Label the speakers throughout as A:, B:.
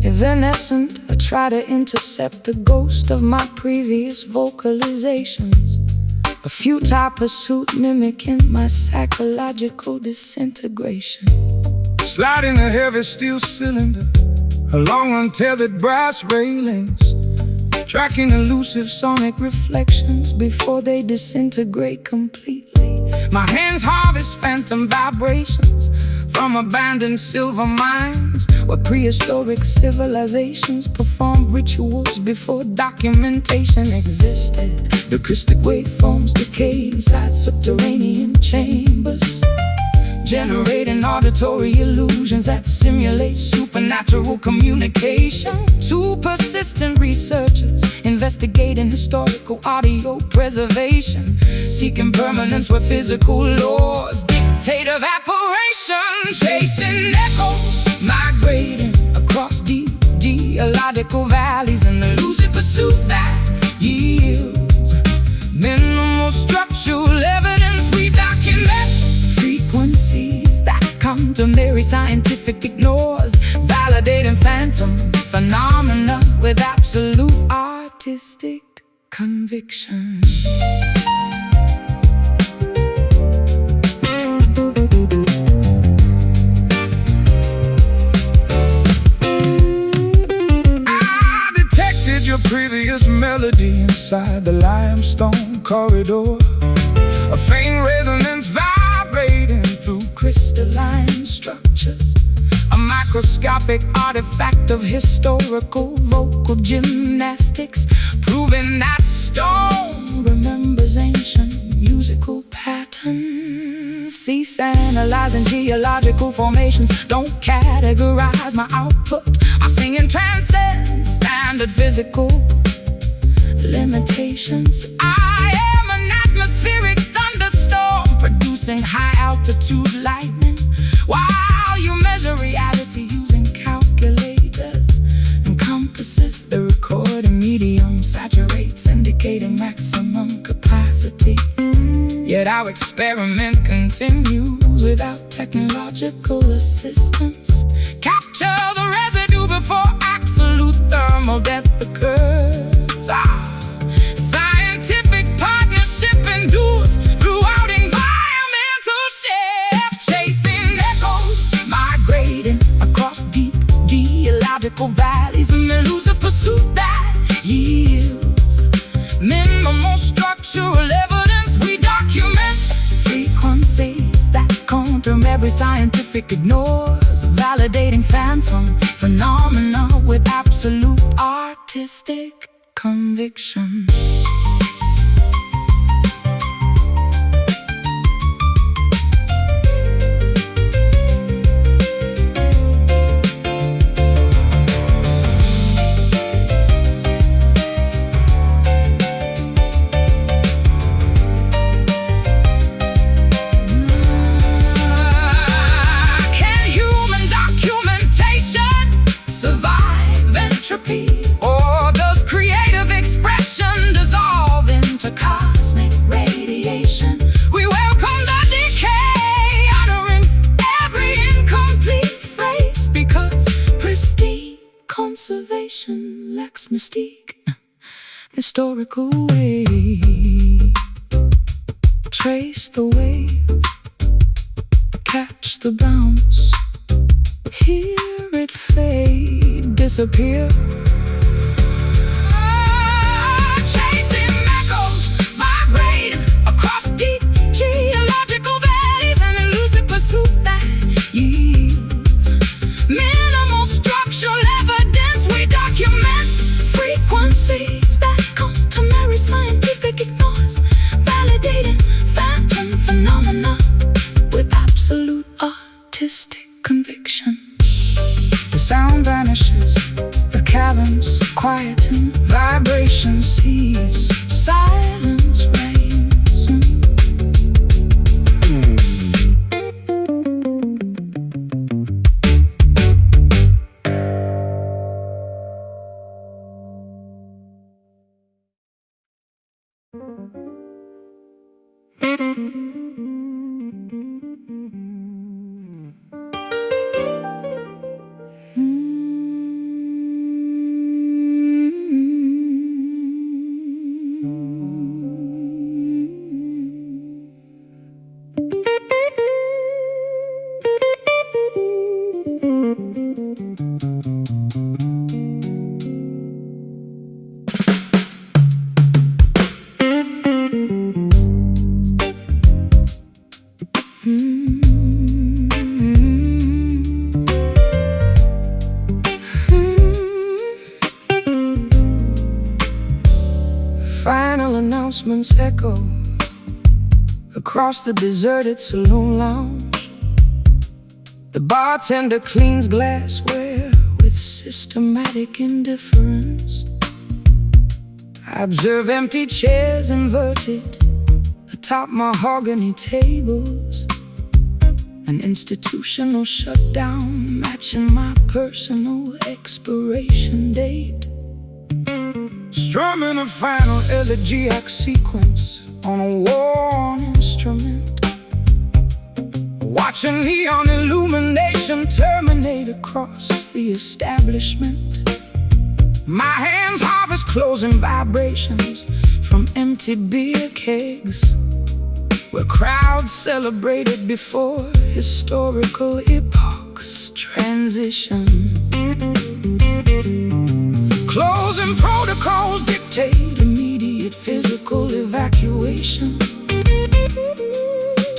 A: Evanescent, I try to intercept the ghost of my previous vocalizations. A futile pursuit mimicking my psychological disintegration.
B: Sliding a heavy steel cylinder along untethered brass railings, tracking elusive sonic reflections before they disintegrate completely. My hands harvest phantom vibrations from abandoned silver mines, where prehistoric civilizations performed rituals before documentation existed. The acoustic waveforms decay inside subterranean chambers, generating auditory illusions that simulate supernatural communication. Two persistent researchers investigating historical audio preservation, seeking permanence where physical laws dictate evaporation. Chasing echoes, migrating across deep geological valleys in the elusive pursuit that yields minimal structural evidence. We document frequencies that contemporary scientific ignores, validating phantom phenomena with absolute artistic conviction. Your previous melody inside the limestone corridor, a faint resonance vibrating through crystalline structures, a microscopic artifact of historical vocal gymnastics, proving that stone remembers ancient musical patterns. Cease analyzing geological formations, don't categorize my output. My singing transcends standard physical limitations. I am an atmospheric thunderstorm, producing high-altitude lightning, while you measure reality using calculators and compasses. The recording medium saturates, indicating maximum capacity. Yet our experiment continues without technological assistance. Capture the residue before absolute thermal death occurs. Scientific partnership endures throughout environmental shift. Chasing echoes, migrating across deep geological valleys in elusive pursuit that yields minimal structural evidence. We document frequencies that quantum every scientific ignores, validating phantom phenomena with absolute artistic conviction. Or does creative expression dissolve into cosmic radiation? We welcome the decay, honoring every incomplete phrase, because pristine conservation lacks mystique. Historical wave, trace the wave, catch the bounce, hear it fade, disappear. Chasing echoes, migrating across deep geological valleys, an elusive pursuit that yields
A: artistic conviction. The sound vanishes, the caverns quieten, vibration cease, silence reigns. Final announcements echo across the deserted saloon lounge. The bartender cleans glassware with systematic indifference. I observe empty chairs inverted atop mahogany tables, an institutional shutdown matching my personal expiration date. Strumming a final elegiac sequence on a worn instrument, watching neon illumination terminate across the establishment. My hands harvest closing vibrations from empty beer kegs, where crowds celebrated before historical epochs transition. Closing protocols dictate immediate physical evacuation,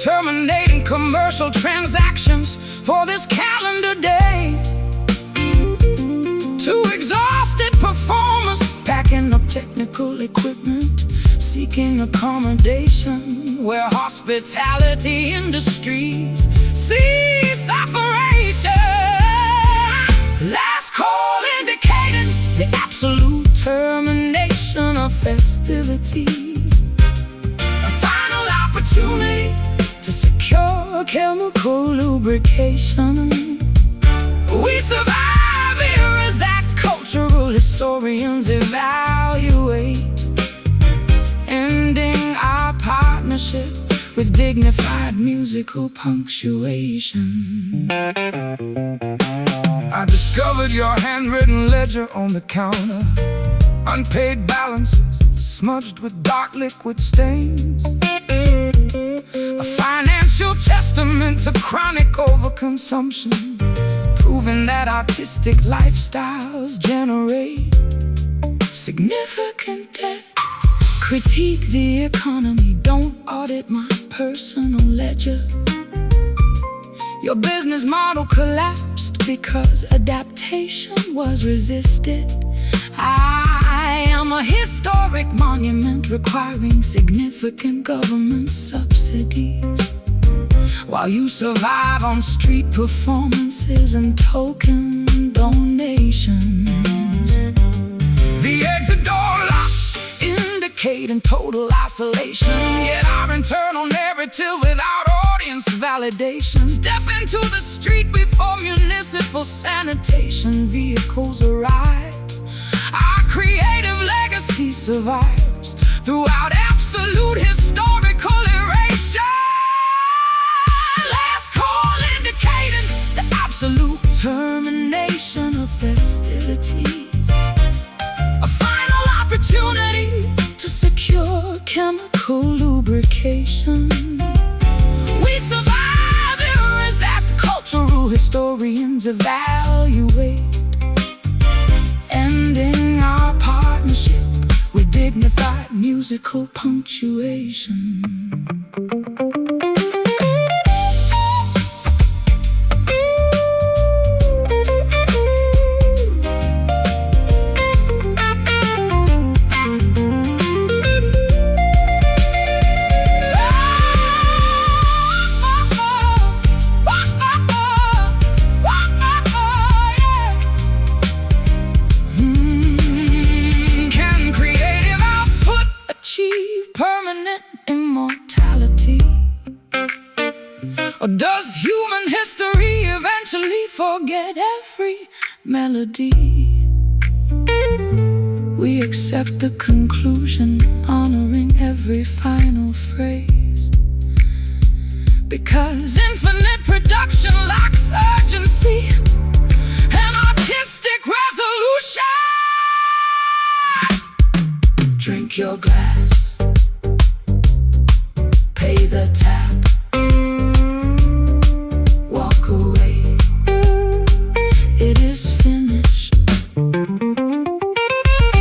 A: terminating commercial transactions for this calendar day. Two exhausted performers packing up technical equipment, seeking accommodation where hospitality industries cease operation. Last call indicating the absolute termination of festivities. A final opportunity to secure chemical lubrication. We survive here as that cultural historians evaluate, ending our partnership with dignified musical punctuation. I discovered your handwritten ledger on the counter, unpaid balances smudged with dark liquid stains, a financial testament to chronic overconsumption, proving that artistic lifestyles generate significant debt. Critique the economy, don't audit my personal ledger. Your business model collapsed because adaptation was resisted. I am a historic monument requiring significant government subsidies, while you survive on street performances and token donations. The exit door locks indicating total isolation, yet our internal narrative without audience validation. Step into the street before municipal sanitation vehicles arrive. Our creative legacy survives throughout absolute historical erasure. Last call indicating the absolute termination of festivities. A final opportunity to secure chemical lubrication. We survive here as that cultural historians evaluate, ending our partnership with dignified musical punctuation. human history, eventually forget every melody. We accept the conclusion, honoring every final phrase, because infinite production lacks urgency and artistic resolution. Drink your glass, pay the tab, walk away, it is finished.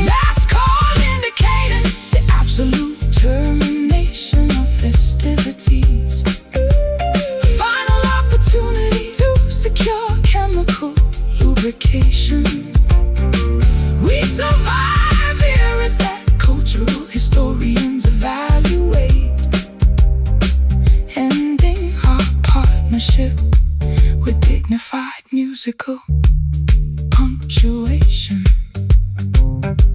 A: Last call indicating the absolute termination of festivities. A final opportunity to secure chemical lubrication. We survive here as that cultural historians evaluate, ending our partnership with dignified musical punctuation.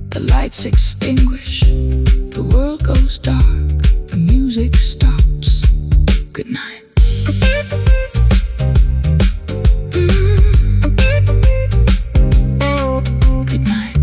A: The lights extinguish, the world goes dark, the music stops. Good night. Good night.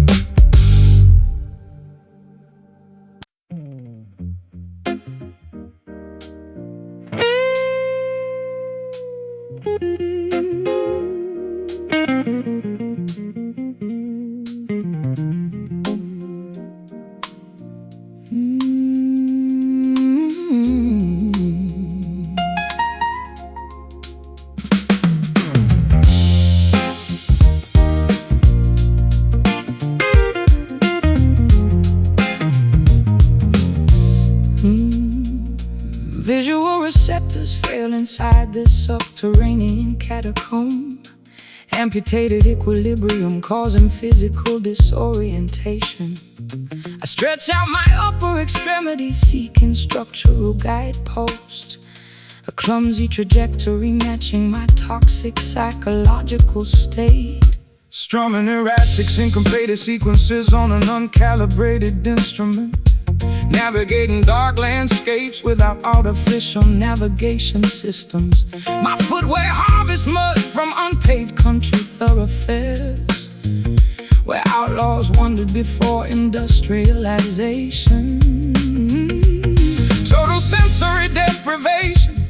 A: Visual receptors fail inside this subterranean catacomb. Amputated equilibrium causing physical disorientation. I stretch out my upper extremity seeking structural guidepost. A clumsy trajectory matching my toxic psychological state. Strumming erratic syncopated sequences on an uncalibrated instrument. Navigating dark landscapes without artificial navigation systems. My footwear harvests mud from unpaved country thoroughfares, where outlaws wandered before industrialization. Total sensory deprivation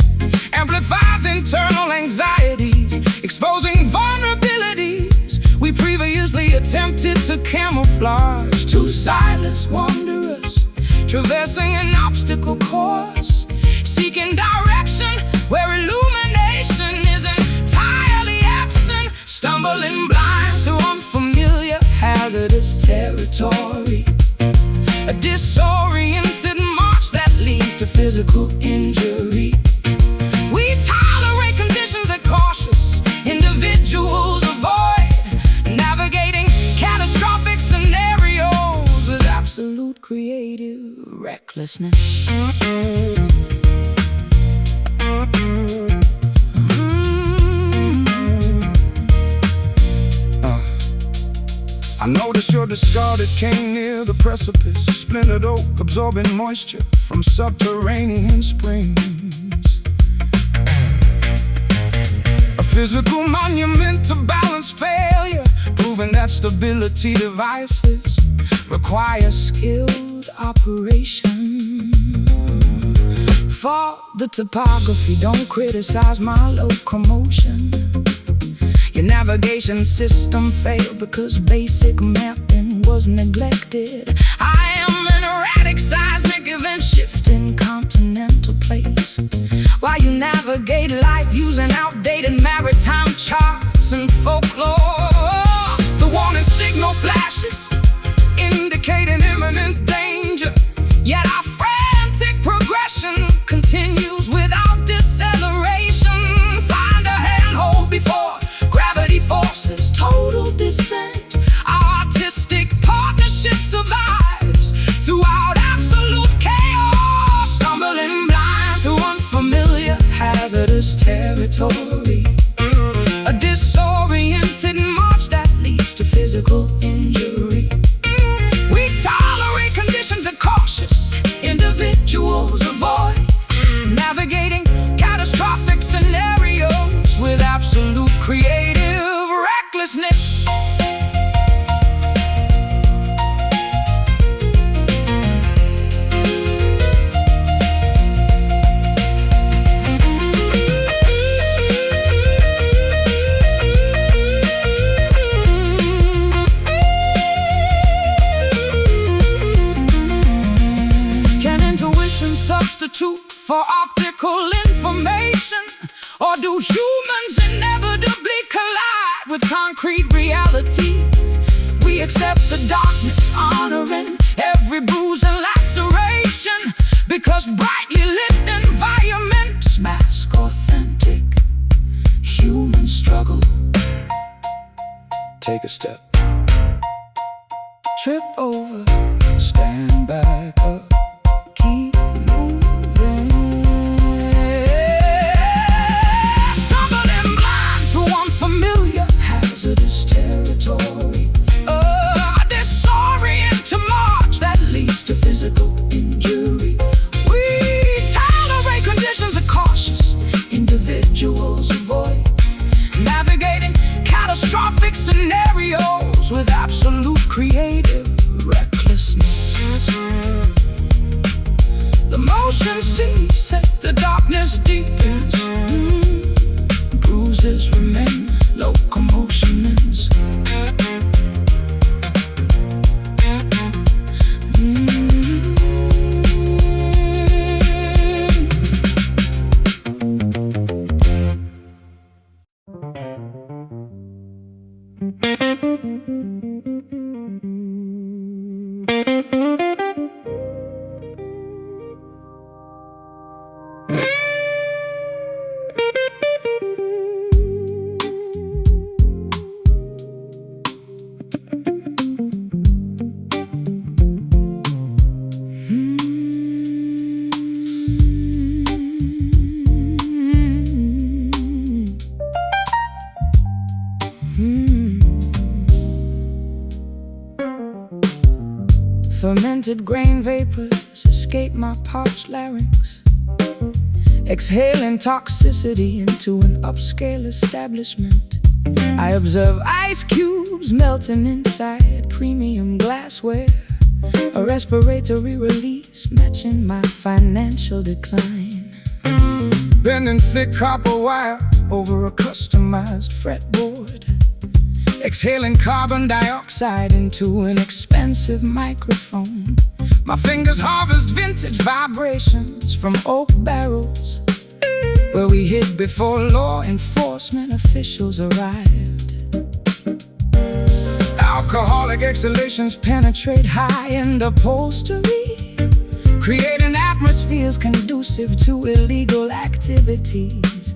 A: amplifies internal anxieties, exposing vulnerabilities we previously attempted to camouflage. Two silent wanderers traversing an obstacle course, seeking direction where illumination is entirely absent. Stumbling blind through unfamiliar hazardous territory. A disoriented march that leads to physical injury. We tolerate conditions that cautious individuals avoid, navigating catastrophic scenarios with absolute creative recklessness. I noticed your discarded cane near the precipice. Splintered oak absorbing moisture from subterranean springs. A physical monument to balance failure, proving that stability devices require skilled operation. For the topography, don't criticize my locomotion. Your navigation system failed because basic mapping was neglected. I am an erratic seismic event shifting continental plates, while you navigate life using outdated maritime charts and folklore. The warning signal flashes indicating imminent danger, yet our frantic progression continues without deceleration. Find a handhold before gravity forces total descent. Our artistic partnership survives throughout absolute chaos. Stumbling blind through unfamiliar hazardous territory. A disoriented march that leads to physical injury. We tolerate conditions that cautious individuals avoid, navigating catastrophic scenarios
B: with concrete realities. We accept the darkness, honoring every bruise and laceration, because brightly lit environments mask authentic human struggle.
A: Take a step, trip over, stand back up, keep moving.
B: Stumbling blind through unfamiliar,
A: hazardous territory,
B: a disorient march that leads to physical injury. We tolerate conditions that cautious
A: individuals avoid,
B: navigating catastrophic scenarios with absolute creative recklessness. The motion cease, the darkness deepens, bruises remain, locomotion ends.
A: Fermented grain vapors escape my parched larynx, exhaling toxicity into an upscale establishment. I observe ice cubes melting inside premium glassware, a respiratory release matching my financial decline.
B: Bending thick copper wire over a customized fretboard, exhaling carbon dioxide
A: into an expensive microphone.
B: My fingers harvest vintage vibrations
A: from oak barrels, where we hid before law enforcement officials arrived.
B: Alcoholic exhalations
A: penetrate high-end upholstery, creating atmospheres conducive to illegal activities.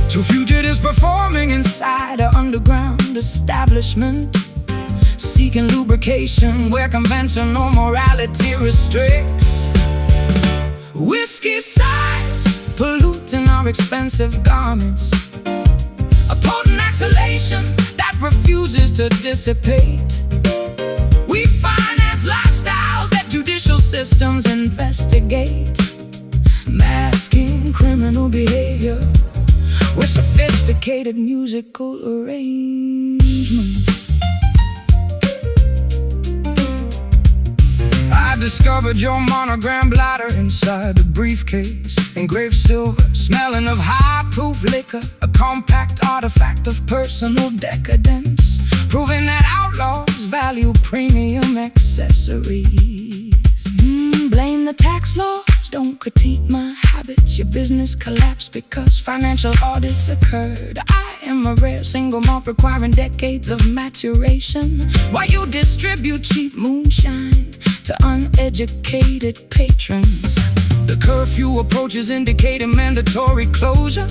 B: Two fugitives performing
A: inside an underground establishment, seeking lubrication where conventional morality restricts.
B: Whiskey sighs
A: polluting our expensive garments,
B: a potent exhalation that refuses to dissipate. We finance lifestyles that judicial systems investigate,
A: masking criminal behavior with sophisticated musical arrangements.
B: I discovered your monogram bladder inside the briefcase, engraved silver, smelling of high-proof liquor,
A: a compact artifact of personal decadence,
B: proving that outlaws
A: value premium accessories. Blame the tax laws, don't critique my habits. Your business collapsed because financial audits occurred. I am a rare single malt requiring decades of maturation,
B: while you distribute cheap
A: moonshine to uneducated patrons.
B: The curfew approaches indicating mandatory closure,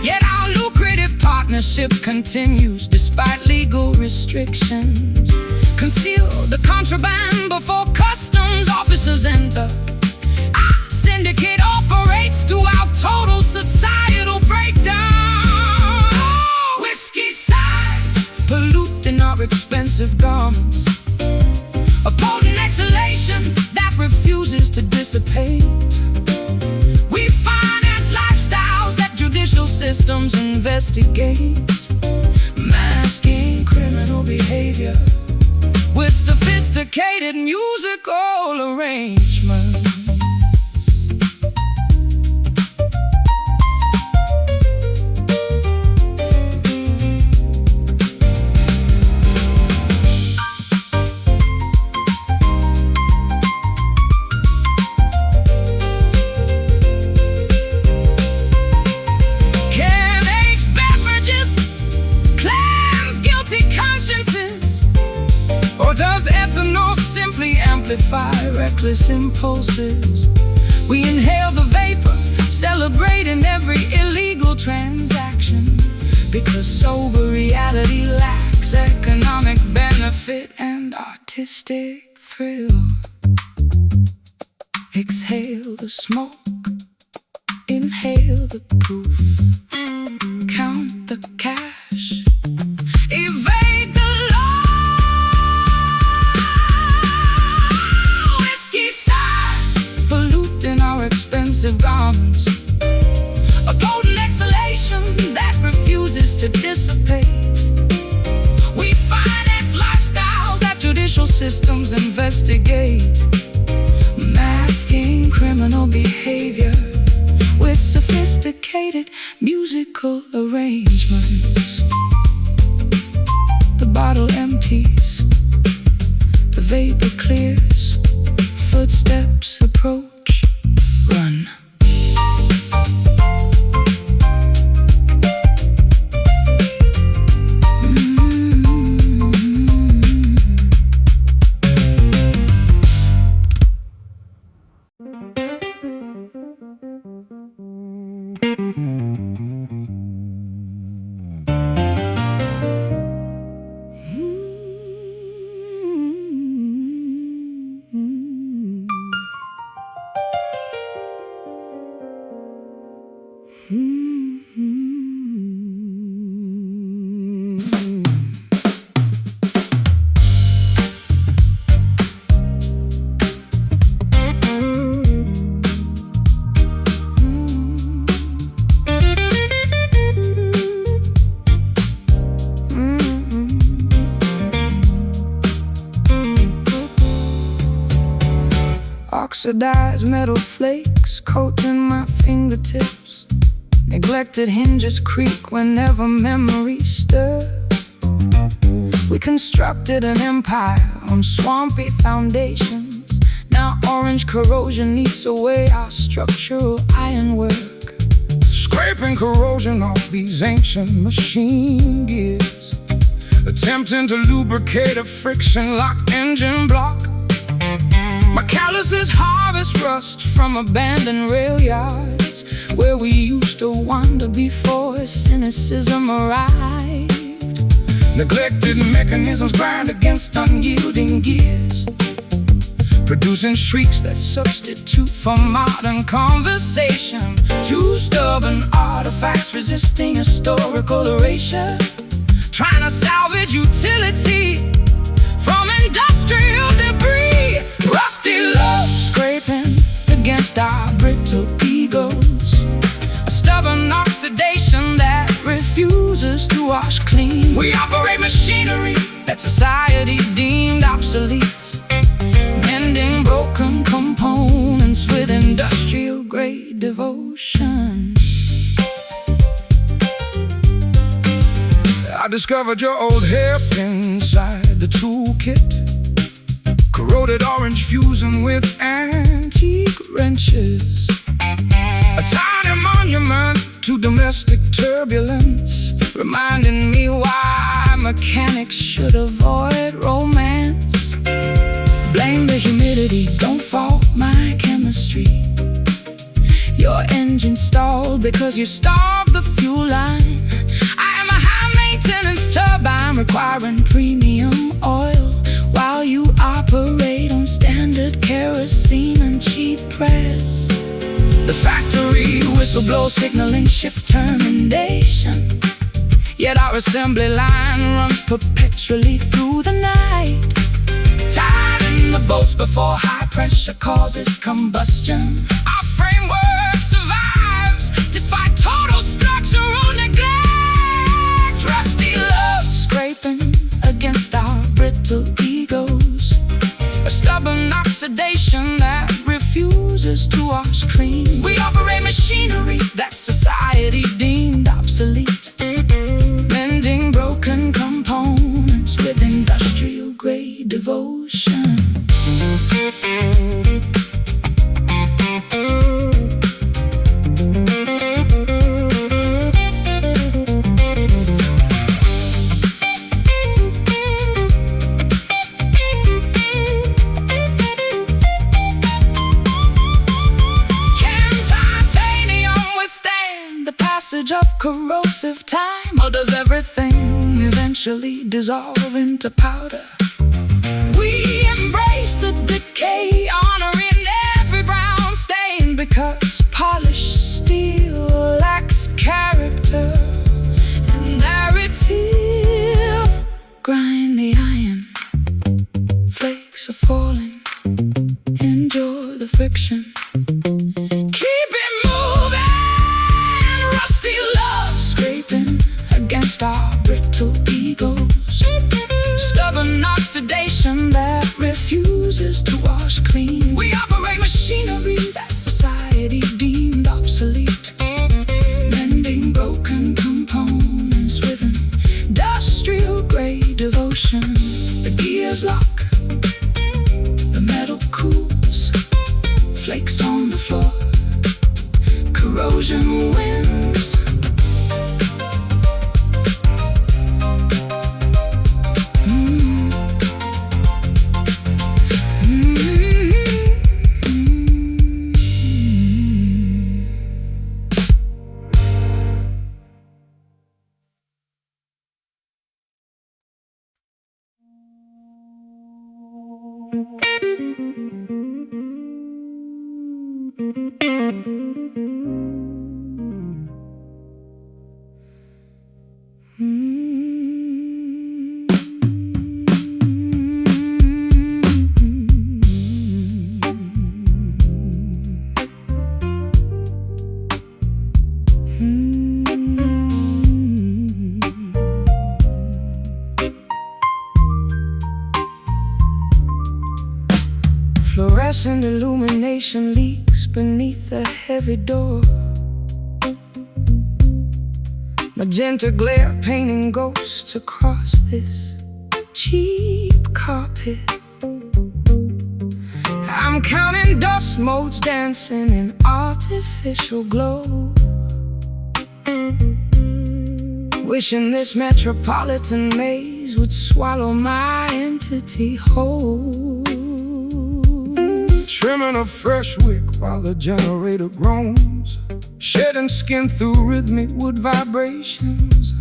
B: yet our lucrative partnership continues despite legal restrictions. Conceal the contraband before customs officers enter. Our syndicate operates throughout total societal breakdown. Oh, whiskey sighs
A: polluting our expensive garments,
B: a potent exhalation that refuses to dissipate. We finance lifestyles that judicial systems investigate,
A: masking criminal behavior
B: with sophisticated musical arrangements. Can H beverages,
A: amplify reckless impulses. We inhale the vapor, celebrating every illegal transaction, because sober reality lacks economic benefit and artistic thrill. Exhale the smoke, inhale the proof, count the cash, evade the law. Whiskey sighs, polluting our expensive garments, a potent exhalation that refuses to dissipate. We finance lifestyles that judicial systems investigate, masking criminal behavior with sophisticated musical arrangements. The bottle empties, the vapor clears, footsteps approach, run. Oxidized metal flakes coating my fingertips. Neglected hinges creak whenever memories stir. We constructed an empire on swampy foundations. Now orange corrosion eats away our structural ironwork,
B: Scraping corrosion off these ancient machine gears, attempting to lubricate a friction-locked engine block. My calluses harvest rust from abandoned rail yards, where we used to wander before cynicism arrived. Neglected mechanisms grind against unyielding gears, producing shrieks that substitute for modern conversation. Two stubborn artifacts resisting historical erasure, trying to salvage utility from industrial debris. Rusty love scraping against our brittle egos, a stubborn oxidation that refuses to wash clean. We operate machinery that society deemed obsolete, mending broken components with industrial-grade devotion. I discovered your old hairpin inside the toolkit, corroded orange fusing with antique wrenches, a tiny monument to domestic turbulence, reminding me why mechanics should avoid romance. Blame the humidity, don't fault my chemistry. Your engine stalled because you starved the fuel line. I am a high-maintenance turbine requiring premium oil, while you operate on standard kerosene and cheap press. The factory whistle blows signaling shift termination, yet our assembly line runs perpetually through the night. Tied in the bolts before high pressure causes combustion, our framework survives despite total structural neglect. Rusty love scraping against our brittle egos, a stubborn oxidation that refuses to wash clean. We operate machinery that society deemed obsolete, mending broken components with industrial-grade devotion.
A: passive time, or does everything eventually dissolve into powder? We embrace the decay, honoring every brown stain, because polished steel lacks character and narrative. Grind the iron, flakes are falling, endure the friction, keep it moving. Rusty love scraping against our brittle egos, stubborn oxidation that refuses to wash clean. We operate machinery that society deemed obsolete, mending broken components with an industrial-grade devotion. The gears lock, the metal cools, flakes on the floor, corrosion wins. Fluorescent illumination leaks beneath the heavy door, magenta glare painting ghosts across this cheap carpet. I'm counting dust motes dancing in artificial glow, wishing this metropolitan maze would swallow my entity whole.
B: Trimming a fresh wick while the generator groans, shedding skin through rhythmic wood vibrations.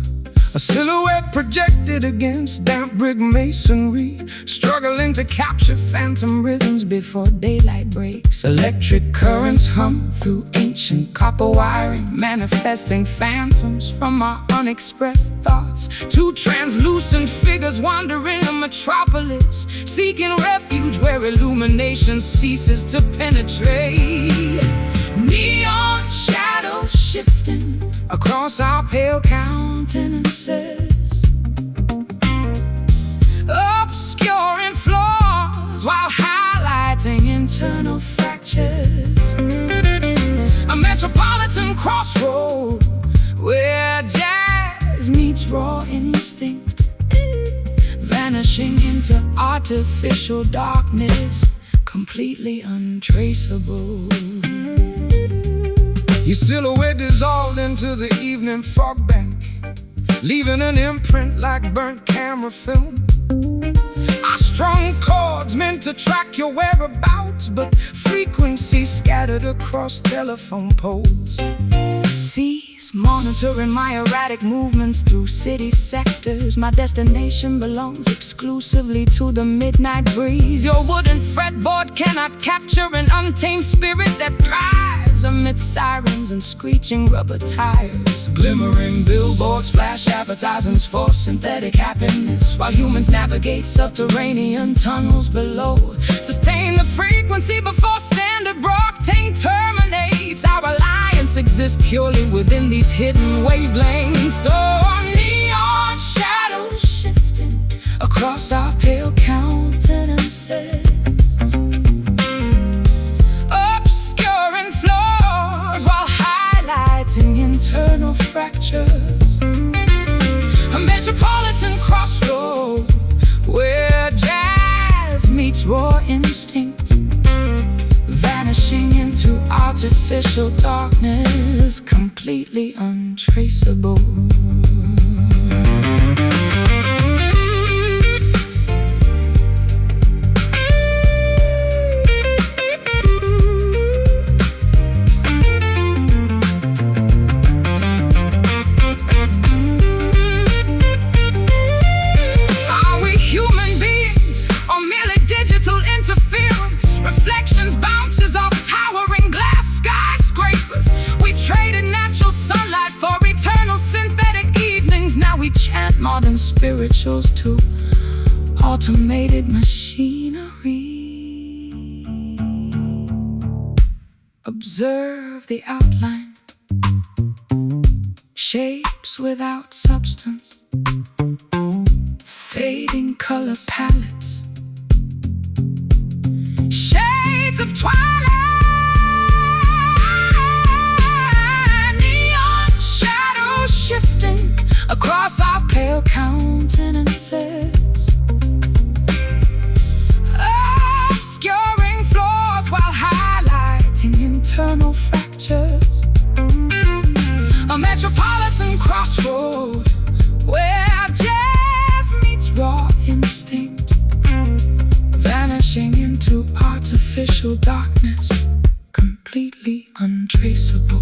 B: A silhouette projected against damp brick masonry, struggling to capture phantom rhythms before daylight breaks. Electric currents hum through ancient copper wiring, manifesting phantoms from our unexpressed thoughts. Two translucent figures wandering a metropolis, seeking refuge where illumination ceases to penetrate. Neon shadows shifting across our pale countenances, obscuring flaws while highlighting internal fractures. A metropolitan crossroad where jazz meets raw instinct, vanishing into artificial darkness, completely untraceable. Your silhouette dissolved into the evening fog bank, leaving an imprint like burnt camera film. Our strung chords meant to track your whereabouts, but frequencies scattered across telephone poles.
A: Seas monitoring my erratic movements through city sectors. My destination belongs exclusively to the midnight breeze. Your wooden fretboard cannot capture an untamed spirit that thrives amidst sirens and screeching rubber tires.
B: Glimmering billboards flash advertisements for synthetic happiness, while humans navigate subterranean tunnels below.
A: Sustain the frequency before standard broadcasting terminates. Our alliance exists purely within these hidden wavelengths. So our neon shadows shifting across our pale countenances, obscuring flaws while highlighting internal fractures. A metropolitan crossroad where jazz meets raw instinct, vanishing into artificial darkness, completely untraceable. modern spirituals to automated machinery. Observe the outline, shapes without substance, fading color palettes, shades of twilight, neon shadows shifting across our pale countenances, obscuring flaws while highlighting internal fractures. A metropolitan crossroad where jazz meets raw instinct, vanishing into artificial darkness, completely untraceable.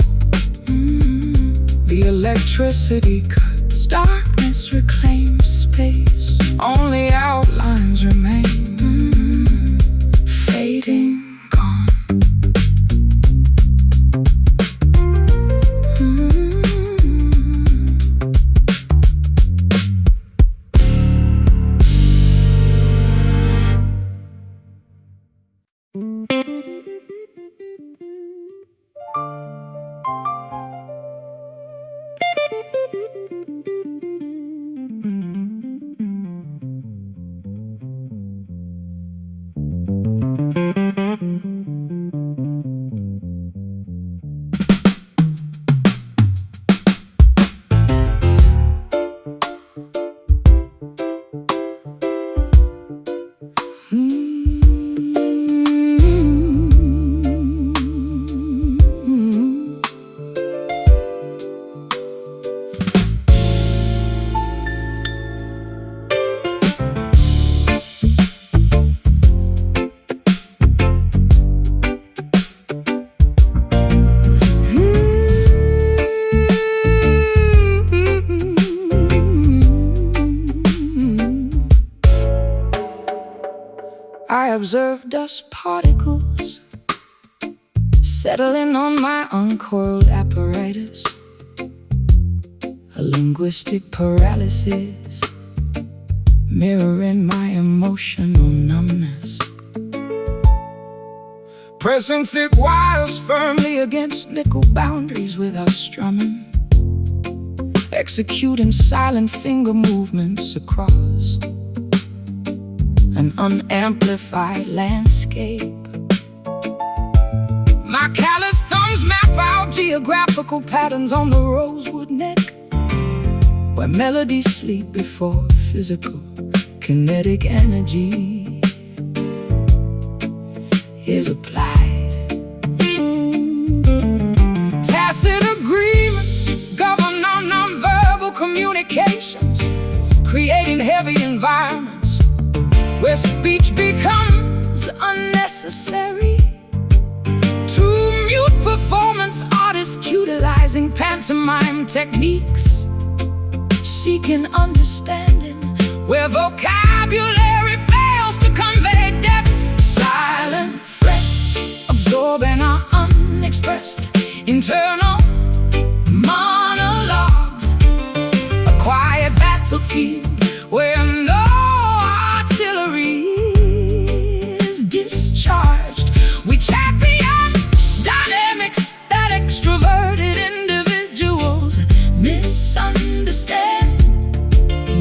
A: The electricity cuts, darkness reclaims space, only outlines remain, fading, gone. I observe dust particles settling on my uncoiled apparatus, a linguistic paralysis mirroring my emotional numbness, pressing thick wires firmly against nickel boundaries without strumming, executing silent finger movements across an unamplified landscape. My callous thumbs map out geographical patterns on the rosewood neck, where melodies sleep before physical kinetic energy is applied. Tacit agreements govern our nonverbal communications, creating heavy environments where speech becomes unnecessary. To mute performance artists utilizing pantomime techniques, seeking understanding where vocabulary fails to convey depth. Silent frets absorbing our unexpressed internal monologues, a quiet battlefield where no artillery is discharged. We champion dynamics that extroverted individuals misunderstand,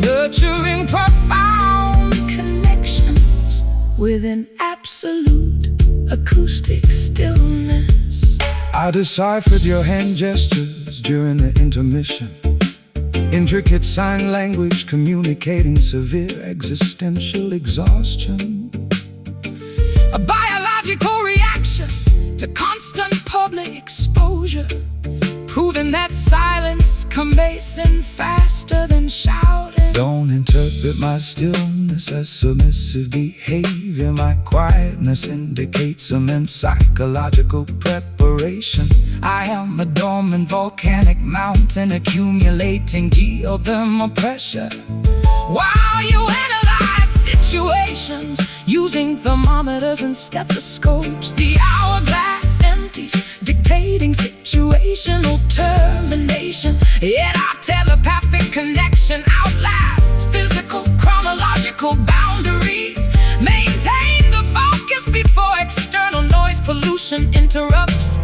A: nurturing profound connections with an absolute acoustic stillness.
B: I deciphered your hand gestures during the intermission, intricate sign language communicating severe existential exhaustion,
A: a biological reaction to constant public exposure, proving that silence conveys in faster than shouting.
B: Don't interpret my stillness as submissive behavior. My quietness indicates immense psychological preparation. I am a dormant volcanic mountain accumulating geothermal pressure, while you analyze situations using thermometers and stethoscopes. The hourglass empties, dictating situational termination, yet our telepathic connection outlasts
A: physical boundaries. Maintain the focus before external noise pollution interrupts.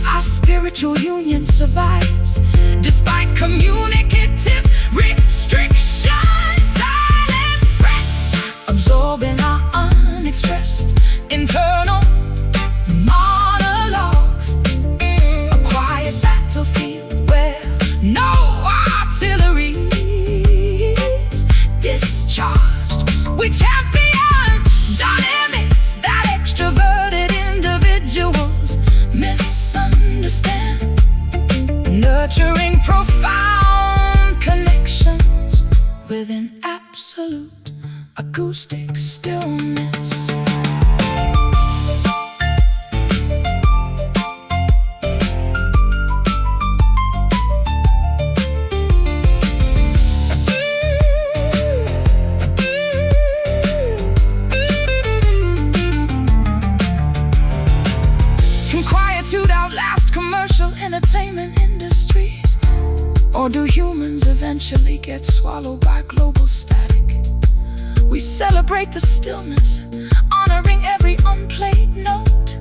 A: Our spiritual union survives despite communicative restrictions. Silent frets absorbing our unexpressed internal monologues. A quiet battlefield where no artillery is discharged. We champion dynamics that extroverted individuals misunderstand. Nurturing profound connections within absolute acoustic stillness. Can quietude outlast commercial entertainment industries? Or do humans eventually get swallowed by global static? We celebrate the stillness, honoring every unplayed note,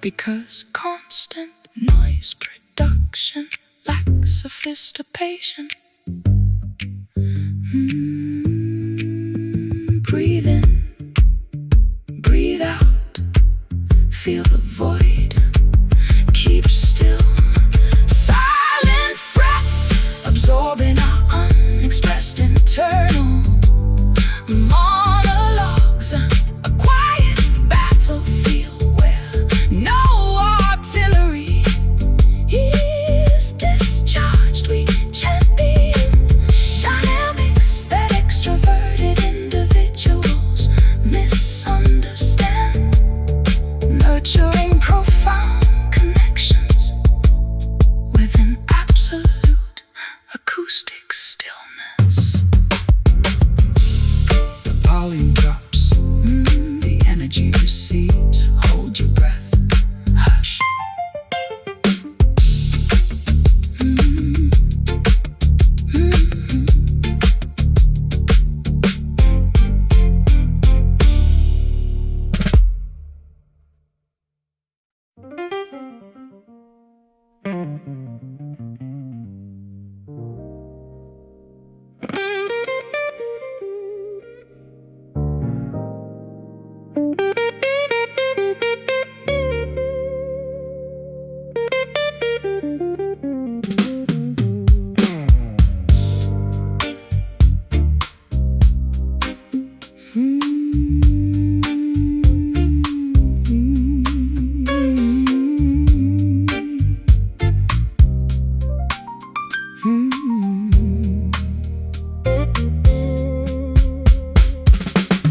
A: because constant noise production lacks sophistication. Breathe in, breathe out, feel the void, keep still. Silent frets absorbing our unexpressed internal monologues. A quiet battlefield where no artillery is discharged. We champion dynamics that extroverted individuals misunderstand. Nurturing profound connections within absolute acoustic stillness. The pollen drops, the energy recedes. Hold your breath, hush.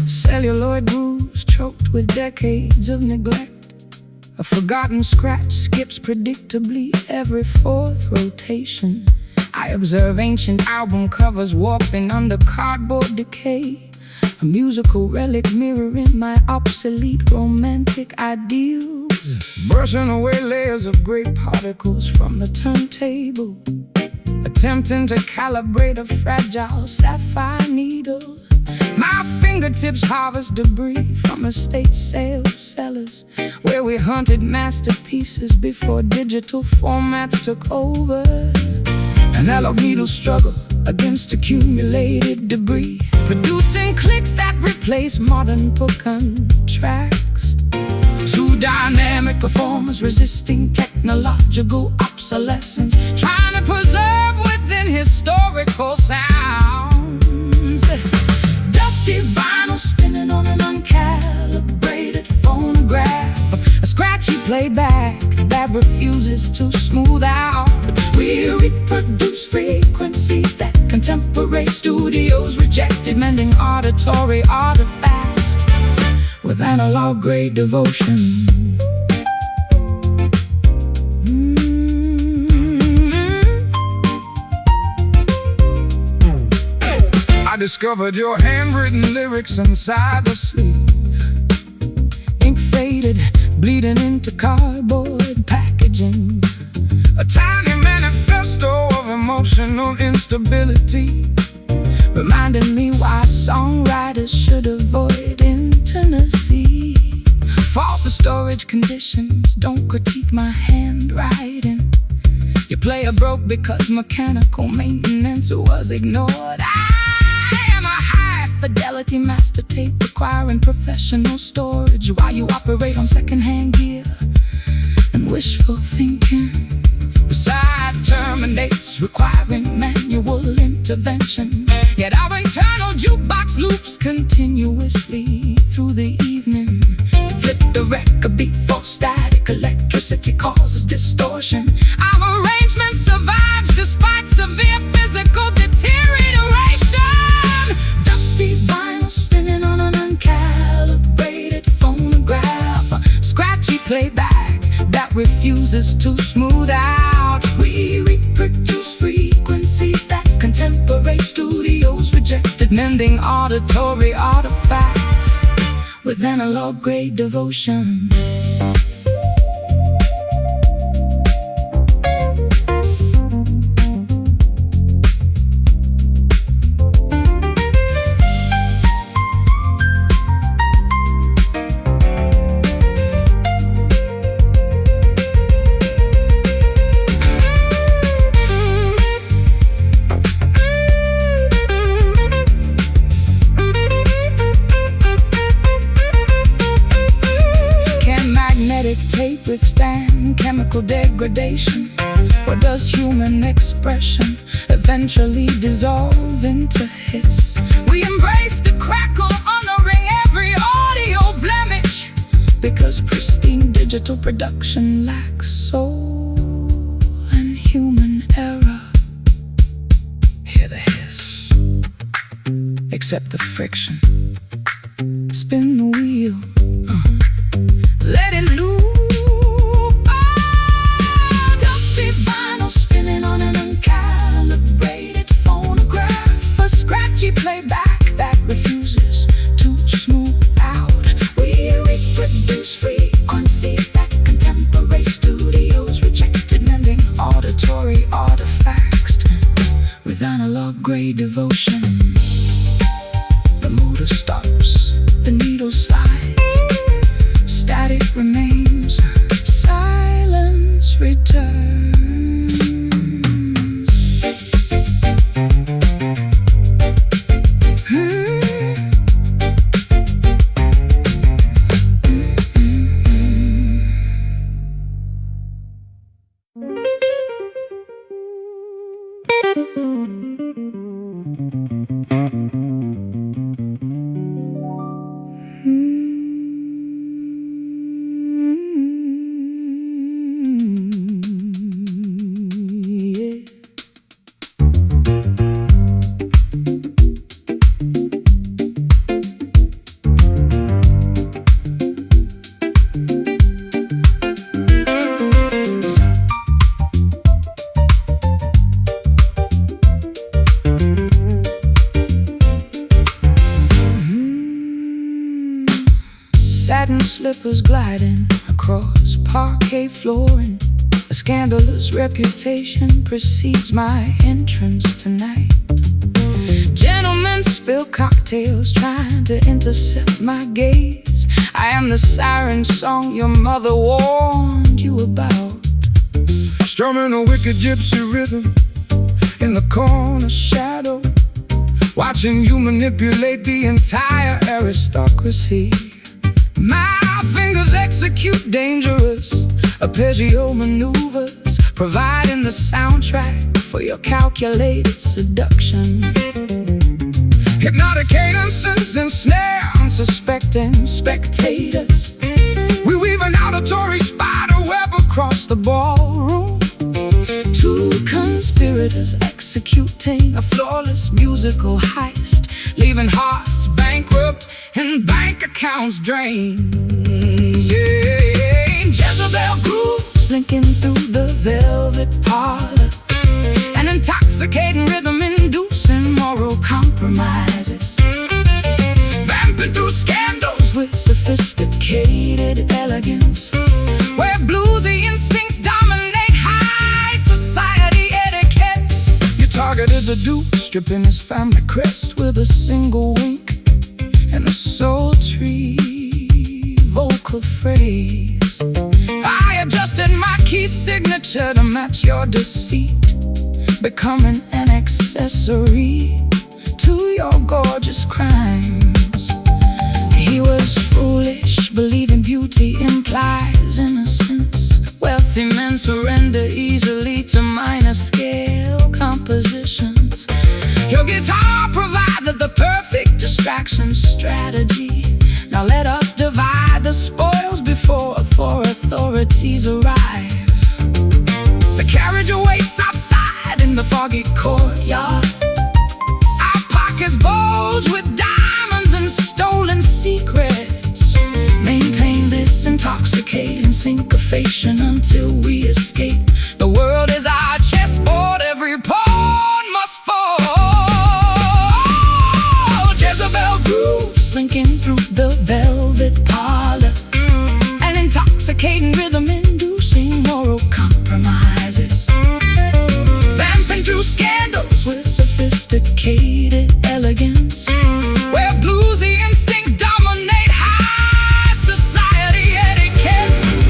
A: Celluloid grooves choked with decades of neglect. A forgotten scratch skips predictably every fourth rotation. I observe ancient album covers warping under cardboard decay. A musical relic mirroring my obsolete romantic ideals. Brushing away layers of gray particles from the turntable, attempting to calibrate a fragile sapphire needle. My fingertips harvest debris from estate sales cellars, where we hunted masterpieces before digital formats took over. Analog needles struggle against accumulated debris, producing clicks that replace modern percussion tracks. Two dynamic performers resisting technological obsolescence, trying to preserve within historical sounds. Dusty vinyl spinning on an uncalibrated phonograph, a scratchy playback that refuses to smooth out. We reproduce frequencies that contemporary studios rejected, mending auditory artifacts with analog-grade devotion. I discovered your handwritten lyrics inside the sleeve, ink faded, bleeding into cardboard packaging. A tiny manifesto of emotional instability. reminding me why songwriters should avoid intimacy. Fault the storage conditions, don't critique my handwriting. Your player broke because mechanical maintenance was ignored. I am a high-fidelity master tape requiring professional storage while you operate on second-hand gear and wishful thinking. The side terminates, requiring manual intervention. Yet our internal jukebox loops continuously through the evening. Flip the record beat for static, electricity causes distortion. Our arrangement survives despite severe physical deterioration. Dusty vinyl spinning on an uncalibrated phonograph, scratchy playback that refuses to smooth out. We reproduce frequencies that contemporary studios rejected, mending auditory artifacts with analog grade devotion. Tape withstand chemical degradation? Or does human expression eventually dissolve into hiss? We embrace the crackle, honoring every audio blemish, because pristine digital production lacks soul and human error. Hear the hiss, accept the friction, spin the wheel, let it loop. Dusty vinyl spinning on an uncalibrated phonograph, a scratchy playback that refuses to smooth out. We reproduce frequencies that contemporary studios rejected, mending auditory artifacts with analog grade devotion. The motor stops, the needle slides, static remains, silence returns. Satin slippers gliding across parquet flooring. A scandalous reputation precedes my entrance tonight. Gentlemen spill cocktails trying to intercept my gaze. I am the siren song your mother warned you about.
B: Strumming a wicked gypsy rhythm in the corner shadow, watching you manipulate the entire aristocracy. My fingers execute dangerous arpeggio maneuvers, providing the soundtrack for your calculated seduction. Hypnotic cadences ensnare unsuspecting spectators. We weave an auditory spider web across the ballroom. Two conspirators executing a flawless musical heist, leaving hearts bankrupt and bank accounts drained. Yeah, Jezebel grooves linking through the velvet parlor, an intoxicating rhythm inducing moral compromises, vamping through scandals with sophisticated elegance, where bluesy instincts dominate high society etiquettes. You targeted the dupes, stripping his family crest with a single wink and a sultry vocal phrase. I adjusted my key signature to match your deceit, becoming an accessory to your gorgeous crimes. He was foolish, believing beauty implies innocence. Wealthy men surrender easily to minor scale compositions. Your guitar provided the perfect distraction strategy. Now let us divide the spoils before authorities arrive. The carriage awaits outside in the foggy courtyard. Our pockets bulge with diamonds and stolen secrets. Maintain this intoxicating syncopation until we escape. The world is our chessboard, every pawn must fall. Jezebel grooves slinking through the velvet parlor, an intoxicating rhythm inducing moral compromises. Vamping through scandals with sophisticated elegance, where bluesy instincts dominate high society etiquettes.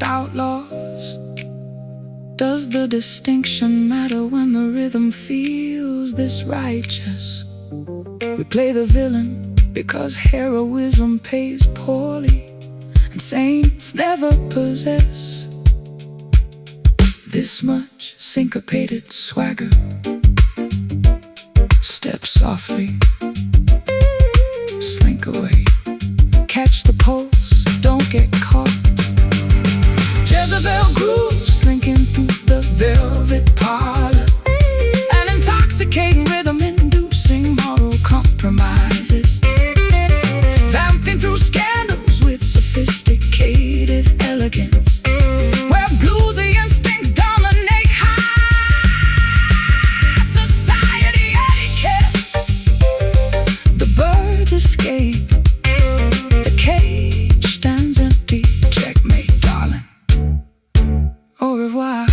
B: Outlaws? Does the distinction matter when the rhythm feels this righteous? We play the villain because heroism pays poorly, and saints never possess this much syncopated swagger. Step softly, slink away, catch the pulse, don't get caught. Jezebel grooves slinking through the velvet parlor, an intoxicating rhythm inducing moral compromises. Vamping through scandals with sophisticated elegance, where bluesy instincts dominate high society etiquettes. The birds escape, the cage stands empty. Checkmate, darling. Au revoir.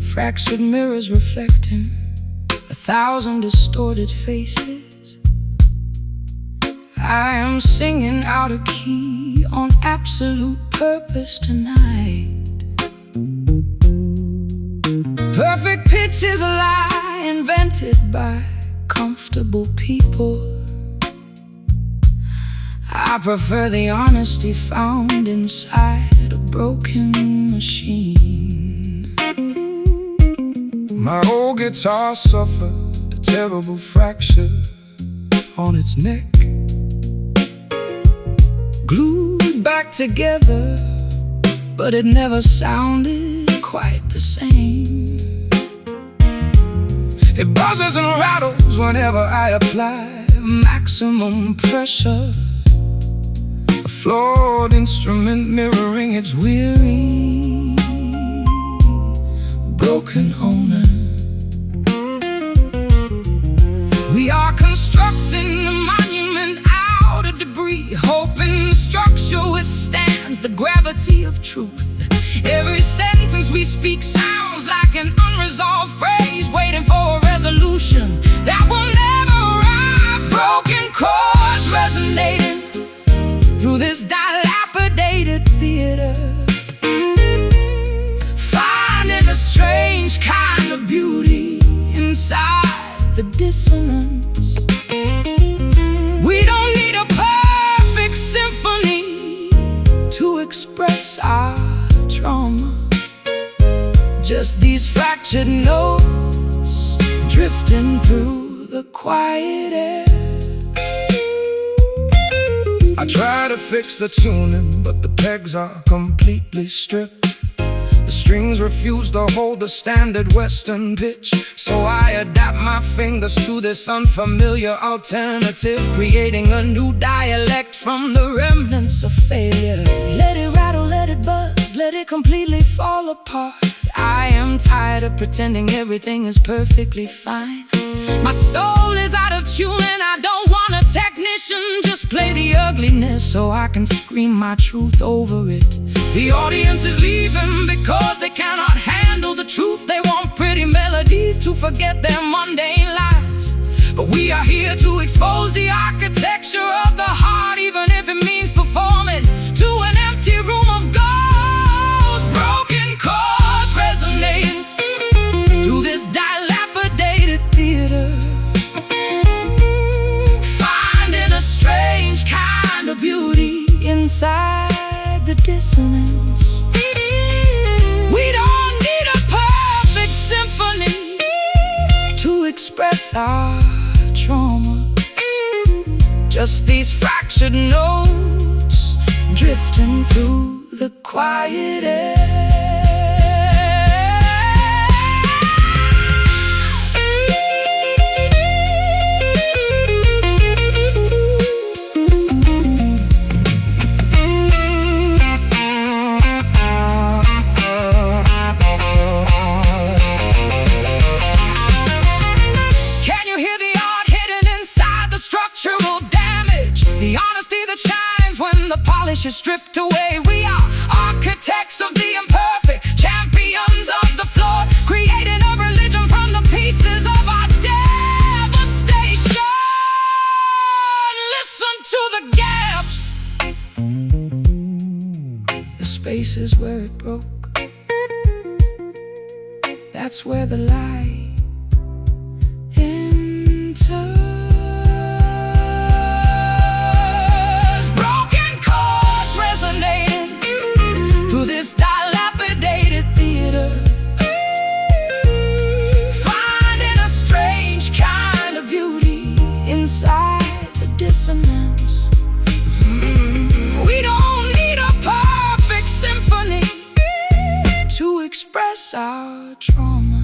B: Fractured mirrors reflecting 1,000 distorted faces. I am singing out of key on absolute purpose tonight. Perfect pitch is a lie invented by comfortable people. I prefer the honesty found inside a broken machine. My old guitar suffered a terrible fracture on its neck,
A: Glued back together, but it never sounded quite the same.
B: it buzzes and rattles whenever I apply
A: Maximum pressure,
B: a flawed instrument mirroring its weary,
A: broken owner.
B: We are constructing a monument out of debris, hoping the structure withstands the gravity of truth. Every sentence we speak sounds like an unresolved phrase, waiting for a resolution that will never
A: fractured notes drifting through the quiet air.
B: I try to fix the tuning, but the pegs are completely stripped. The strings refuse to hold the standard Western pitch, so I adapt my fingers to this unfamiliar alternative, creating a new dialect from the remnants of failure.
A: Let it rattle, let it buzz, let it completely fall apart. I am tired of pretending everything is perfectly fine. My soul is out of tune and I don't want a technician. Just play the ugliness so I can scream my truth over it. The audience is leaving because they cannot handle the truth. They want pretty melodies to forget their mundane lives. But we are here to expose the architecture of the heart, even if it means performing to an empty room of ghosts. Broken chords resonating through this dilapidated theater, finding a strange kind of beauty inside the dissonance. We don't need a perfect symphony to express our trauma. Just these fractured notes drifting through the quiet air. When the polish is stripped away, we are architects of the imperfect, champions of the flawed, creating a religion from the pieces of our devastation. Listen to the gaps, the spaces where it broke. That's where the light enters. This dilapidated theater, finding a strange kind of beauty inside the dissonance. We don't need a perfect symphony to express our trauma.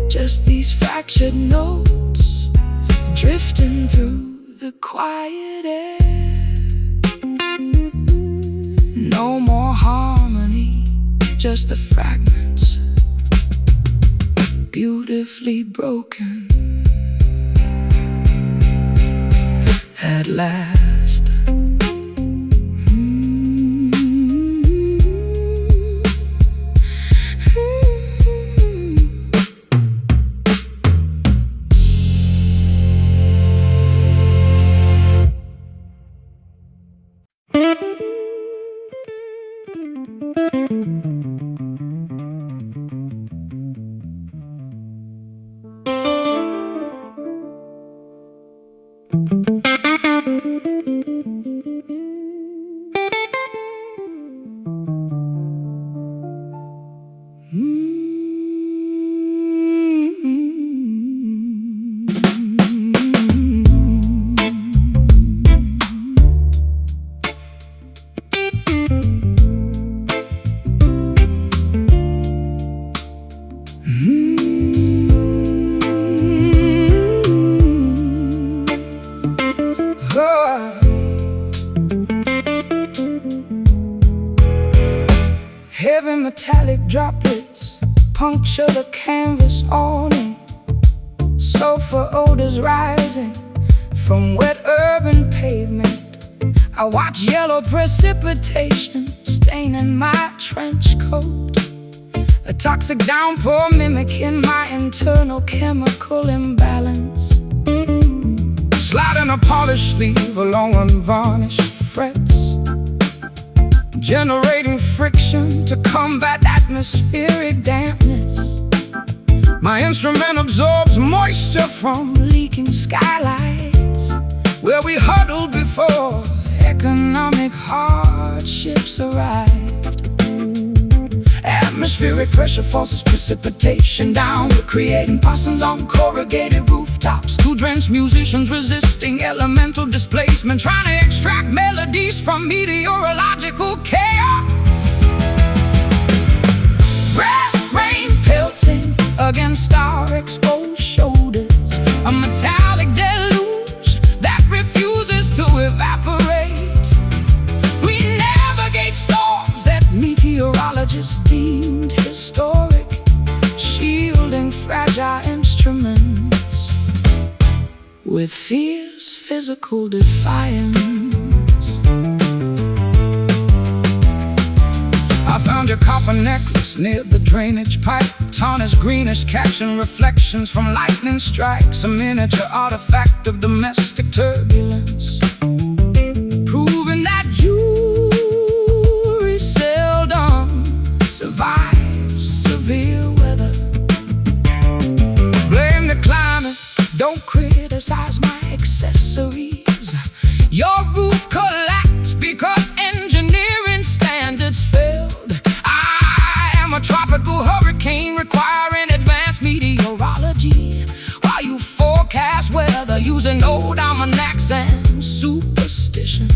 A: Just these fractured notes drifting through the quiet air. No more harmony, just the fragments, beautifully broken. At last. Heavy metallic droplets puncture the canvas awning. Sulfur odors rising from wet urban pavement. I watch yellow precipitation staining my trench coat. A toxic downpour mimicking my internal chemical imbalance. Sliding a polished sleeve along unvarnished frets, generating friction to combat atmospheric dampness. My instrument absorbs moisture from leaking skylights, where we huddled before economic hardships arrived.
B: Atmospheric pressure forces precipitation downward, creating possums on corrugated rooftops.
A: Two drenched musicians resisting elemental displacement, trying to extract melodies from meteorological chaos.
B: Brass rain pelting
A: against our exposed shoulders, a metallic deluge that refuses to evaporate. We navigate storms that meteorologists deemed historic, shielding fragile instruments with fierce physical defiance.
B: I found your copper necklace near the drainage pipe, tarnished greenish, catching reflections from lightning strikes, a miniature artifact of domestic turbulence,
A: proving that jewelry seldom survives severe weather.
B: blame the climate.
A: Don't criticize my accessories. Your roof collapsed because engineering standards failed. I am a tropical hurricane requiring advanced meteorology, while you forecast weather using old almanacs and superstition.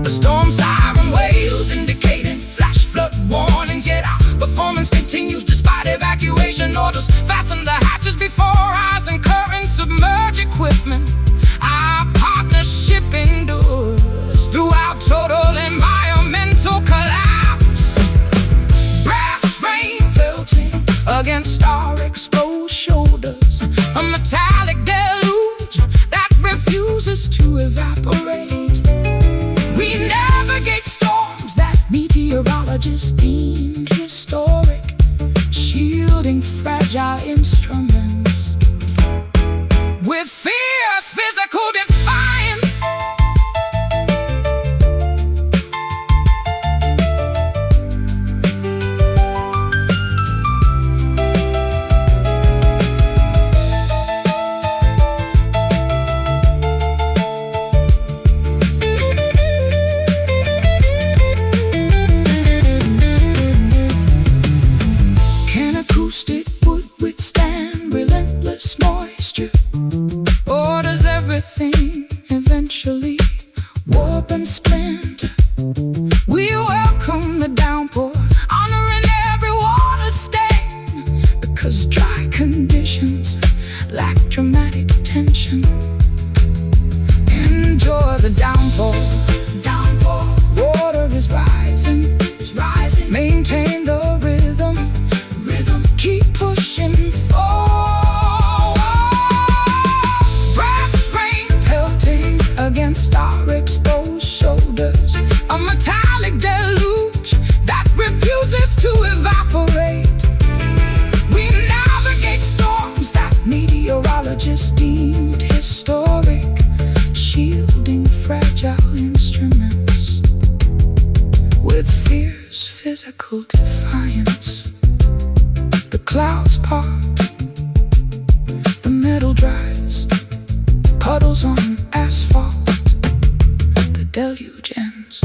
A: The storm siren wails indicating flash flood warnings, yet our performance continues despite evacuation orders. Fasten the hatches before eyes and currents submerge equipment. Our partnership endures throughout total environmental collapse.
B: Brass rain pelting
A: against our exposed shoulders, a metallic deluge that refuses to evaporate. We navigate storms that meteorologists deemed historic, shielding fragile instruments with fierce physical defiance.
B: Can acoustic wood withstand relentless moisture?
A: Or does everything eventually
B: Warp and splinter.
A: We welcome the downpour, honoring every water stain,
B: Because dry conditions lack dramatic tension.
A: enjoy the downpour.
B: Downpour,
A: Water is rising,
B: it's rising.
A: maintain the rhythm,
B: Rhythm,
A: keep pushing forward.
B: brass rain
A: Pelting against our exposed shoulders, a metallic deluge that refuses to evaporate.
B: We navigate storms that
A: Meteorologists deemed historic, shielding fragile instruments with fierce physical defiance. The clouds part, the metal dries, puddles on asphalt, the deluge ends.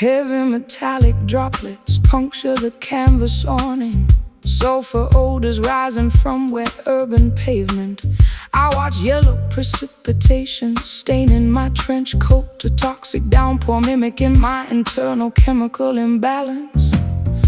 A: Heavy metallic droplets puncture the canvas awning. Sulfur odors rising from wet urban pavement. I watch yellow precipitation staining my trench coat, a toxic downpour mimicking my internal chemical imbalance.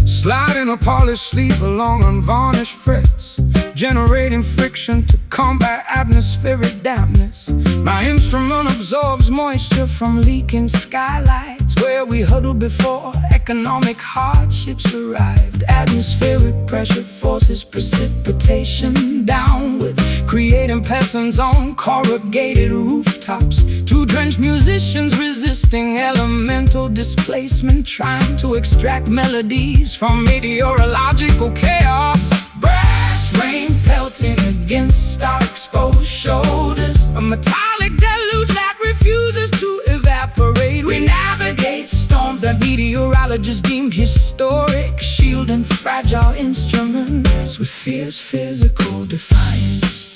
B: sliding a polished sleeve along unvarnished frets, generating friction to combat atmospheric dampness. My instrument absorbs moisture from leaking skylights, where we huddled before economic hardships arrived. Atmospheric pressure forces precipitation downward, creating peasants on corrugated rooftops. Two drenched musicians resisting elemental displacement, trying to extract melodies from meteorological chaos. Brass rain pelting against our exposed shoulders, a metallic deluge that refuses to evaporate. We navigate storms that meteorologists deem historic, shielding fragile instruments with fierce physical defiance.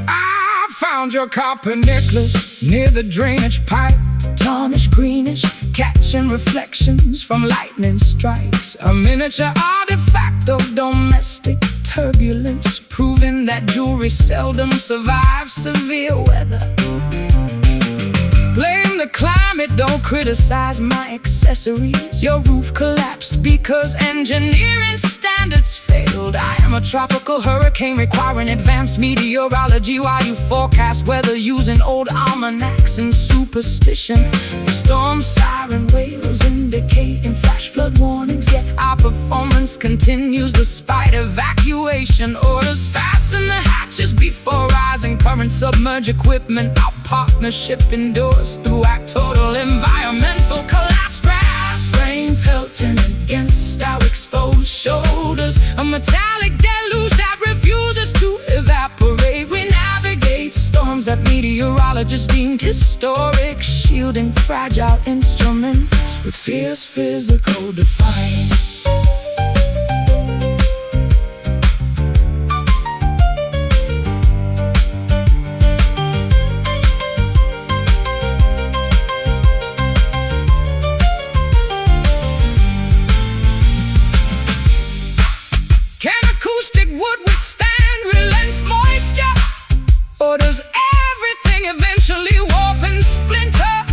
B: I found your copper necklace near the drainage pipe, tarnished greenish, catching reflections from lightning strikes. A miniature artifact of domestic turbulence, proving that jewelry seldom survives severe weather. Blame the climate, don't criticize my accessories. Your roof collapsed because engineering standards failed. I am a tropical hurricane requiring advanced meteorology, while you forecast weather using old almanacs and superstition. The storm siren wails indicating flash flood warnings, yet our performance continues despite evacuation orders. Fasten the hatches before rising currents submerge equipment. Our partnership endures through our total environmental collapse. Brass rain pelting against our exposed shoulders, a metallic deluge that refuses to evaporate. We navigate storms that meteorologists deemed historic, shielding fragile instruments with fierce physical defiance. Acoustic would withstand relentless moisture, or does everything eventually warp and splinter?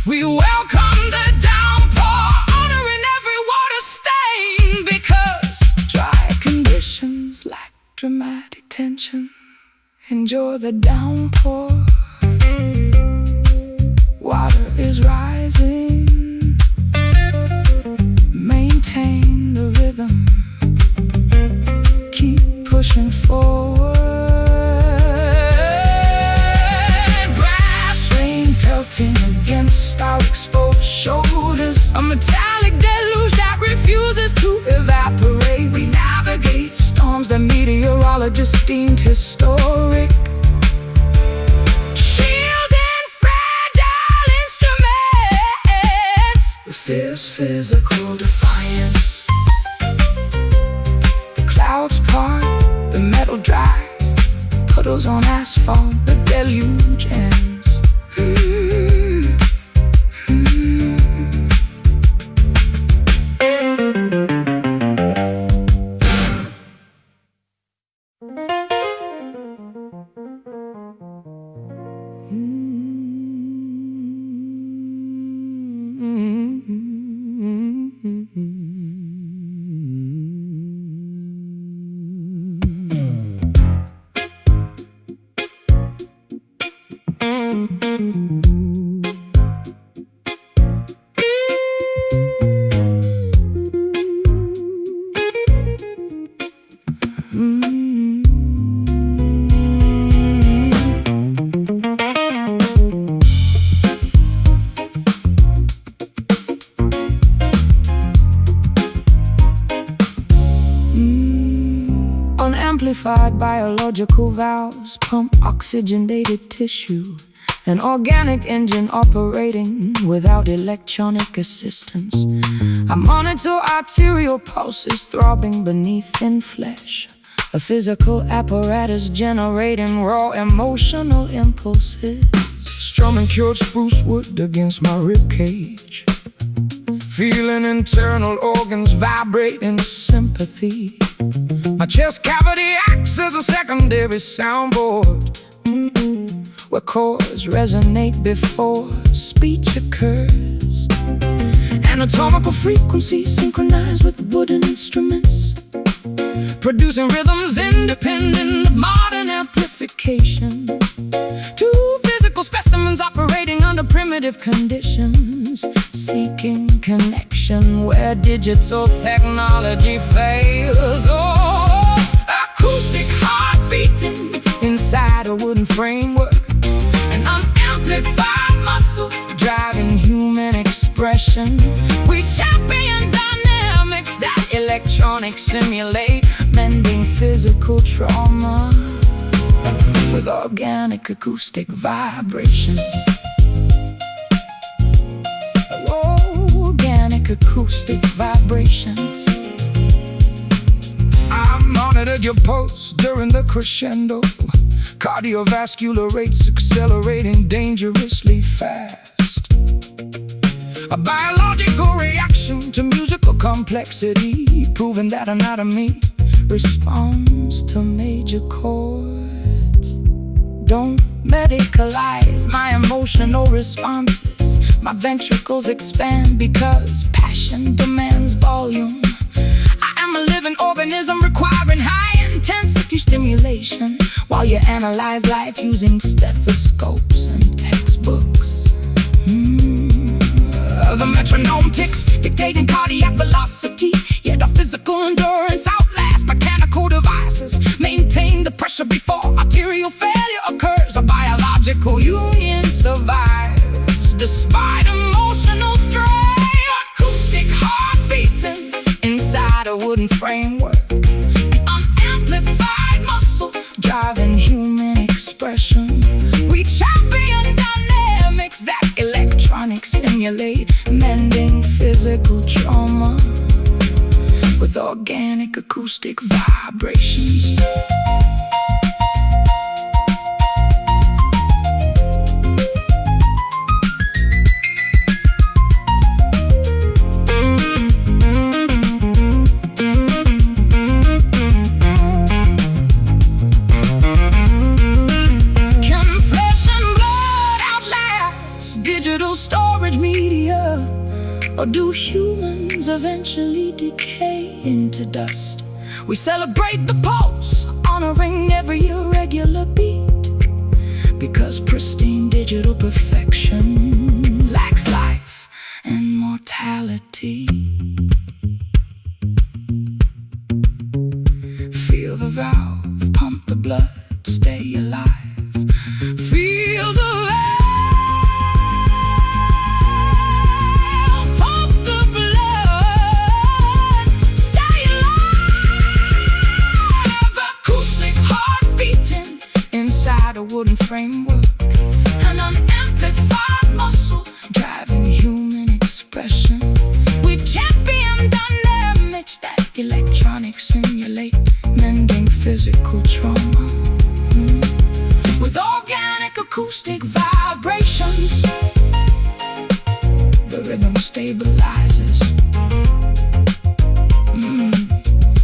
B: We welcome the downpour, honoring every water stain, because dry conditions lack dramatic tension. Enjoy the downpour. Water is rising. Maintain the rhythm. Pushing forward. Brass rain pelting against our exposed shoulders, a metallic deluge that refuses to evaporate. We navigate storms that meteorologists deemed historic, shielding fragile instruments with fierce physical defiance. The clouds part, the metal dries, puddles on asphalt, the deluge ends. Unamplified biological valves pump oxygenated tissue, an organic engine operating without electronic assistance. I monitor arterial pulses throbbing beneath thin flesh, a physical apparatus generating raw emotional impulses. Strumming cured spruce wood against my ribcage, feeling internal organs vibrate in sympathy. My chest cavity acts as a secondary soundboard,
A: where chords resonate before speech occurs. Anatomical frequencies synchronize with wooden instruments, producing rhythms independent of modern amplification. Two physical specimens operating under primitive conditions, seeking connection where digital technology fails. Oh, acoustic heart beating inside a wooden framework, an unamplified muscle driving human expression. We champion dynamics that electronics simulate, mending physical trauma with organic acoustic vibrations. Organic acoustic vibrations.
B: I monitored your pulse during the crescendo, cardiovascular rates accelerating dangerously fast. A biological reaction to musical complexity, proving that anatomy responds to major chords. Don't medicalize my emotional responses. My ventricles expand because passion demands volume. I am a living organism requiring high-intensity stimulation, while you analyze life using stethoscopes and textbooks. The metronome ticks, dictating cardiac velocity, yet our physical endurance outlasts mechanical devices. Maintain the pressure before arterial failure occurs. A biological union survives despite emotional strain. Acoustic heart beating inside a wooden framework, an unamplified muscle driving human expression. We champion dynamics that electronics simulate, mending physical trauma with organic acoustic vibrations. Digital storage media, or do humans eventually decay into dust? We celebrate the pulse, honoring every irregular beat, because pristine digital perfection lacks life and mortality. Feel the valve, pump the blood, stay alive. Feel the a wooden framework, an unamplified muscle driving human expression. We champion dynamics that electronics simulate, mending physical trauma with organic acoustic vibrations. The rhythm stabilizes,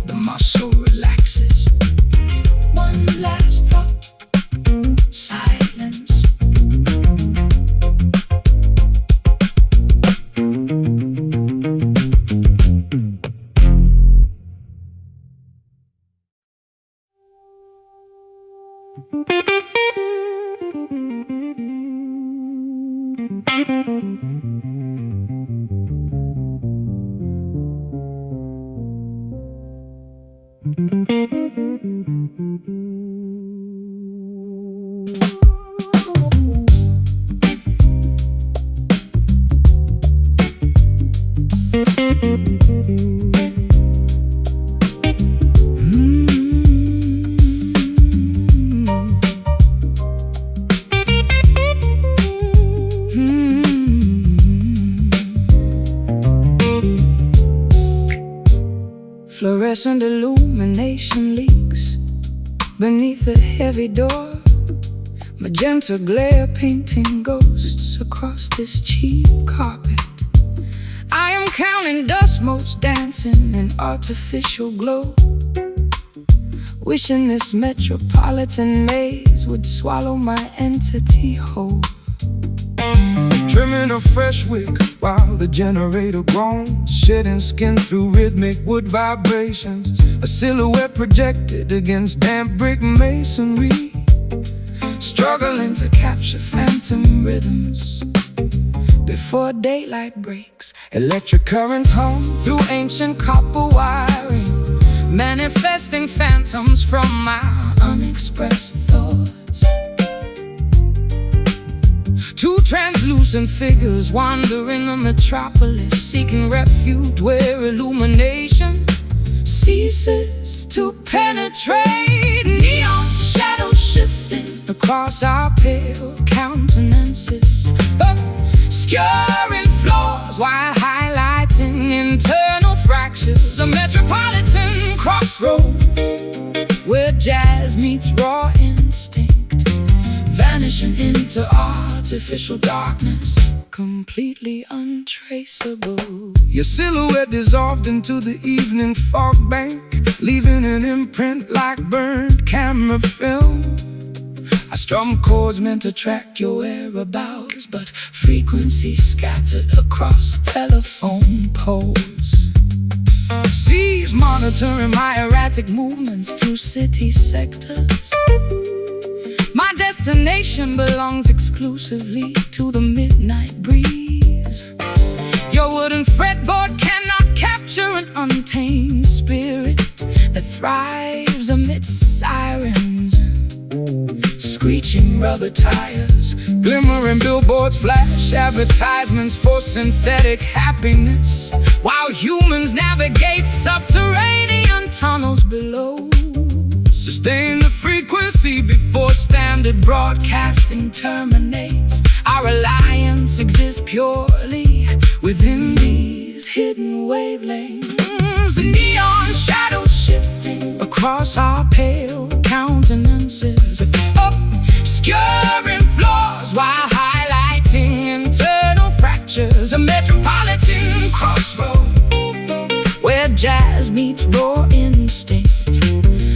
B: the muscle relaxes. One last thought, silence. Fluorescent illumination leaks beneath the heavy door. Magenta glare painting ghosts across this cheap carpet. I am counting dust motes dancing in artificial glow.
A: wishing this metropolitan maze would swallow my entity whole.
B: Trimming a fresh wick while the generator groans, shedding skin through rhythmic wood vibrations. A silhouette projected against damp brick masonry,
A: struggling to capture phantom rhythms before daylight breaks.
B: Electric currents hum
A: through ancient copper wiring, manifesting phantoms from my unexpressed thoughts. Two translucent figures wandering the metropolis, seeking refuge where illumination ceases to penetrate. Neon shadows shifting across our pale countenances, obscuring flaws while highlighting internal fractures. A metropolitan crossroad where jazz meets raw instinct, vanishing into artificial darkness, completely untraceable.
B: Your silhouette dissolved into the evening fog bank, leaving an imprint like burned camera film. I strum chords meant to track your whereabouts, but frequencies scattered across telephone poles.
A: Seas monitoring my erratic movements through city sectors. My destination belongs exclusively to the midnight breeze. Your wooden fretboard cannot capture an untamed spirit that thrives amidst sirens, screeching rubber tires.
B: Glimmering billboards flash advertisements for synthetic happiness,
A: while humans navigate subterranean tunnels below.
B: Sustain the frequency before standard broadcasting terminates.
A: Our alliance exists purely within these hidden wavelengths. Neon shadows shifting across our pale countenances, obscuring flaws while highlighting internal fractures. A metropolitan crossroad where jazz meets raw instinct,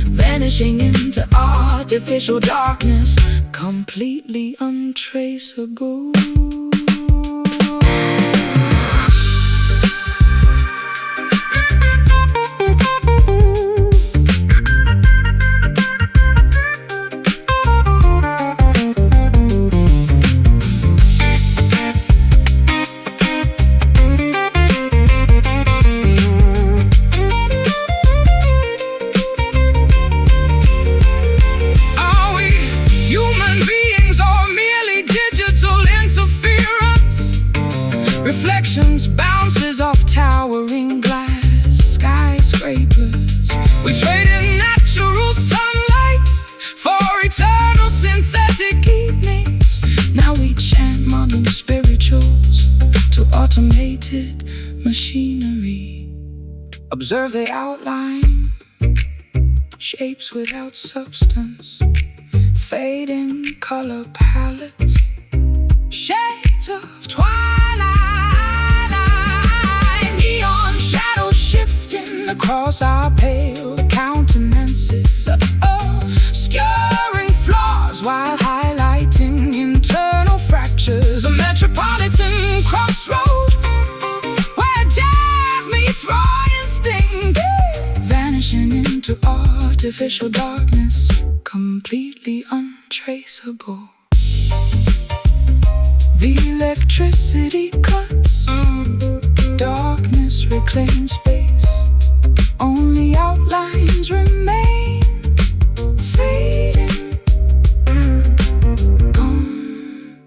A: vanishing into artificial darkness, completely untraceable. Reflections, bounces off towering glass skyscrapers. We traded natural sunlight for eternal synthetic evenings. Now we chant modern spirituals to automated machinery. Observe the outline, shapes without substance, fading color palettes, shades of twilight. Across our pale countenances, obscuring flaws while highlighting internal fractures. A metropolitan crossroad where jazz meets raw instinct, vanishing into artificial darkness, completely untraceable. The electricity cuts, darkness reclaims space. Only outlines remain, fading, gone.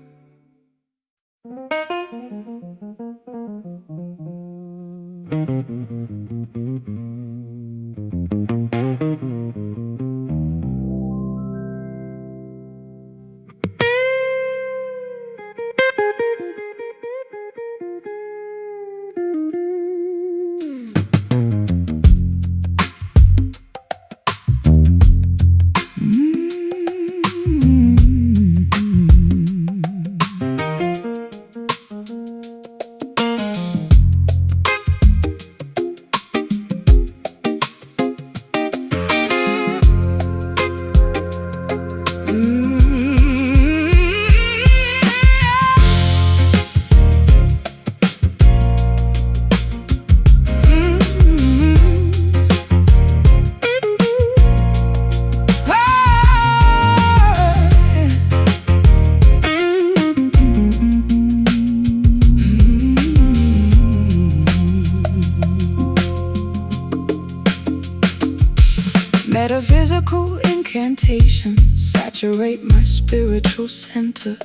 A: musical incantations saturate my spiritual center.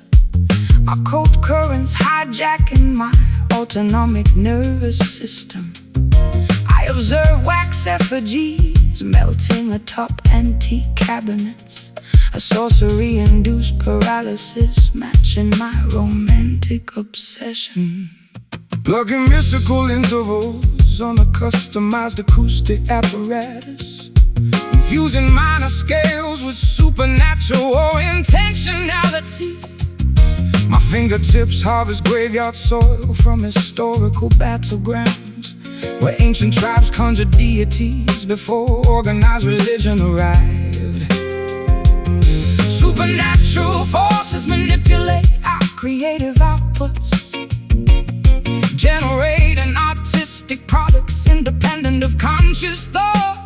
A: Occult currents hijacking my autonomic nervous system. I observe wax effigies melting atop antique cabinets, a sorcery-induced paralysis matching my romantic obsession.
B: Plugging mystical intervals on a customized acoustic apparatus, infusing minor scales with supernatural intentionality. My fingertips harvest graveyard soil from historical battlegrounds, where ancient tribes conjured deities before organized religion arrived. Supernatural forces manipulate our creative outputs, generating artistic products independent of conscious thought.